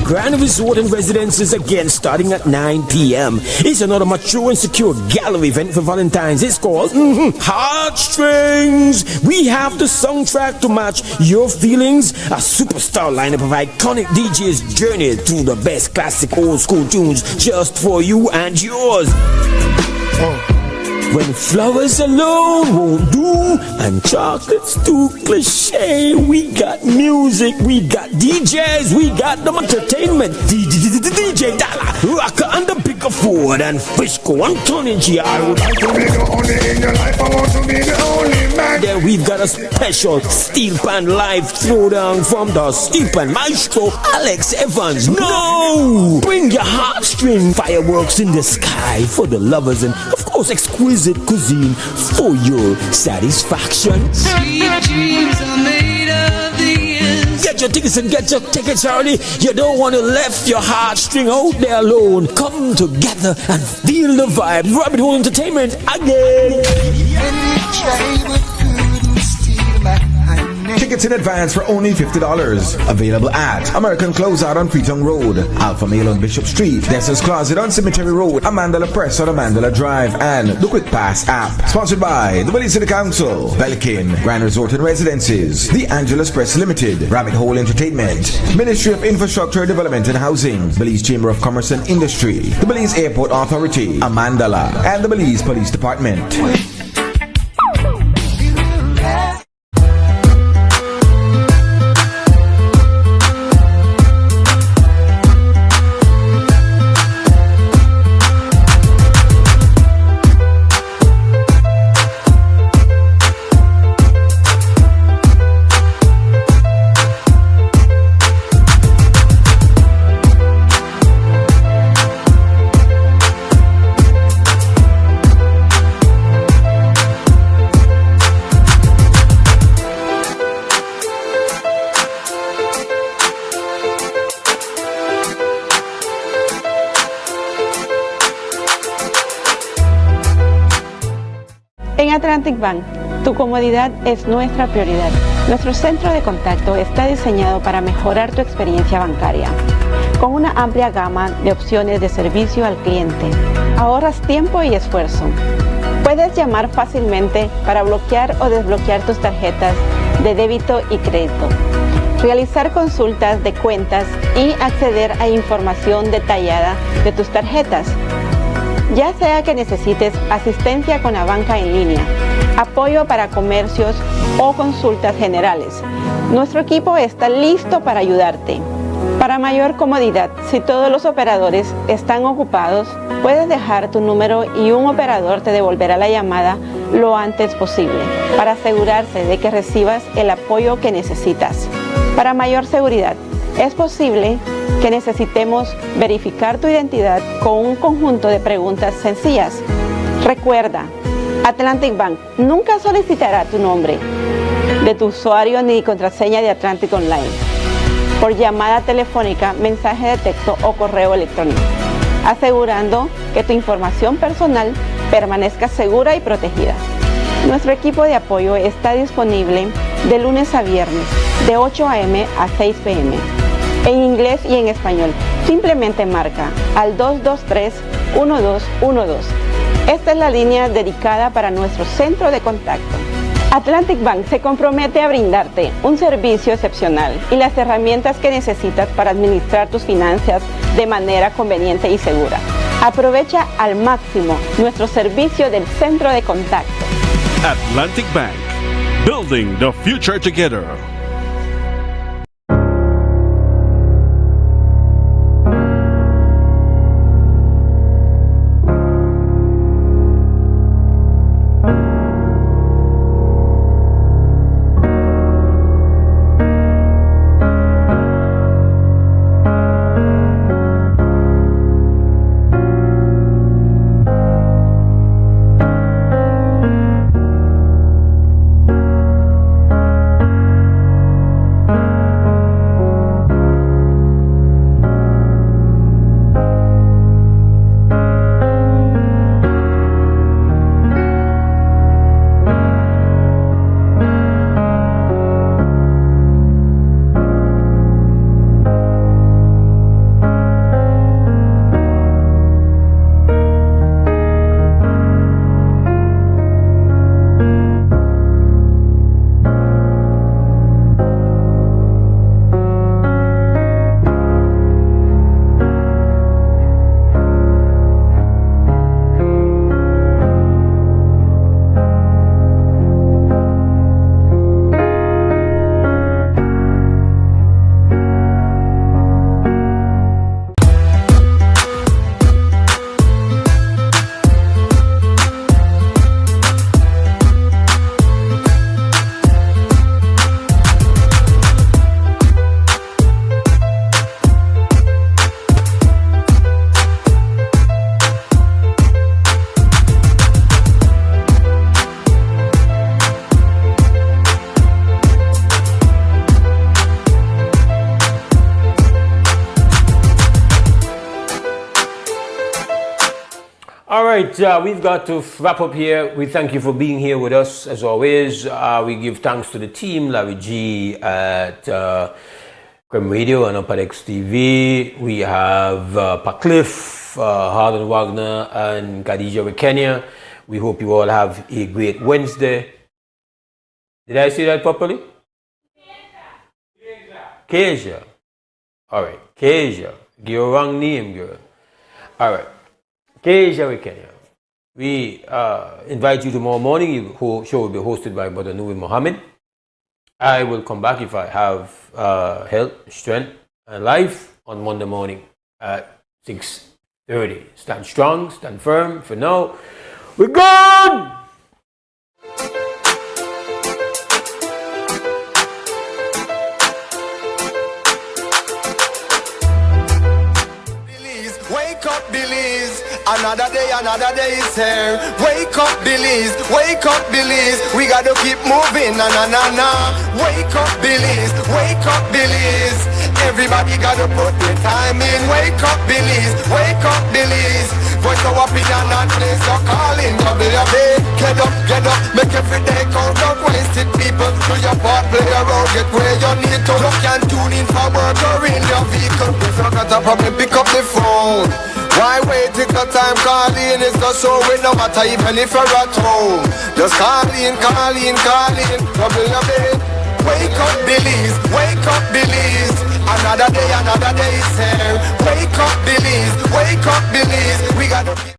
Grand Resort and Residences again, starting at 9 p.m. It's another mature and secure gallery event for Valentine's. It's called Heartstrings. We have the soundtrack to match your feelings. A superstar lineup of iconic DJs journey through the best classic old school tunes just for you and yours. When flowers alone won't do and chocolate's too cliche, we got music, we got DJs, we got the entertainment. DJ Dalla, Rocka and the Bigger Ford and Frisco and Tony G. I would like to be the only in your life, I want to be the only man. Then we've got a special Steel Pan live throwdown from the Steel Pan Maestro, Alex Evans. No! Bring your heartstring fireworks in the sky for the lovers and, of course, exquisite cuisine for your satisfaction.
Sweet dreams are made of the ends.
Get your tickets and get your tickets early. You don't want to left your heartstring out there alone. Come together and feel the vibe. Rabbit Hole Entertainment again.
Tickets in advance for only $50. Available at American Closeout on Freetown Road, Alpha Male on Bishop Street, Dessa's Closet on Cemetery Road, Amandala Press on Amandala Drive, and the Quick Pass app. Sponsored by the Belize City Council, Pelican, Grand Resort and Residences, The Angeles Press Limited, Rabbit Hole Entertainment, Ministry of Infrastructure Development and Housing, Belize Chamber of Commerce and Industry, the Belize Airport Authority, Amandala, and the Belize Police Department.
En Atlantic Bank, tu comodidad es nuestra prioridad. Nuestro centro de contacto está diseñado para mejorar tu experiencia bancaria. Con una amplia gama de opciones de servicio al cliente, ahorras tiempo y esfuerzo. Puedes llamar fácilmente para bloquear o desbloquear tus tarjetas de débito y crédito, realizar consultas de cuentas y acceder a información detallada de tus tarjetas. Ya sea que necesites asistencia con la banca en línea, apoyo para comercios o consultas generales, nuestro equipo está listo para ayudarte. Para mayor comodidad, si todos los operadores están ocupados, puedes dejar tu número y un operador te devolverá la llamada lo antes posible para asegurarse de que recibas el apoyo que necesitas. Para mayor seguridad, es posible que necesitemos verificar tu identidad con un conjunto de preguntas sencillas. Recuerda, Atlantic Bank nunca solicitará tu nombre de tu usuario ni contraseña de Atlantic Online por llamada telefónica, mensaje de texto o correo electrónico, asegurando que tu información personal permanezca segura y protegida. Nuestro equipo de apoyo está disponible de lunes a viernes, de 8 a.m. a 6 p.m. en inglés y en español. Simplemente marca al 223-1212. Esta es la línea dedicada para nuestro centro de contacto. Atlantic Bank se compromete a brindarte un servicio excepcional y las herramientas que necesitas para administrar tus finanzas de manera conveniente y segura. Aprovecha al máximo nuestro servicio del centro de contacto.
Atlantic Bank, building the future together.
All right, we've got to wrap up here. We thank you for being here with us as always. We give thanks to the team, Larry G at Creme Radio and up at XTV. We have Pacliff, Harlan Wagner, and Khadija Wekenya. We hope you all have a great Wednesday. Did I say that properly? Keisha. All right, Keisha. Your wrong name, girl. All right. Keisha Wekenya. We invite you tomorrow morning. The show will be hosted by Brother Nuri Mohammed. I will come back if I have health, strength, and life on Monday morning at 6:30. Stand strong, stand firm. For now, we're gone!
Wake up, Billy's. Another day is here. Wake up, Billy's. Wake up, Billy's. We gotta keep moving, na na na na. Wake up, Billy's. Wake up, Billy's. Everybody gotta put their time in. Wake up, Billy's. Wake up, Billy's. Voice of opinion and place your calling. WB. Get up, make every day count out. Wasted people, do your part, play around, get where you need to. You can tune in for work or in your vehicle. If you got a problem, pick up the phone. Why wait till the time calling? It's not so we no matter even if you're at home. Just call in, WB. Wake up, Belize. Wake up, Belize. Another day is here. Wake up, Belize. Wake up, Belize. We got to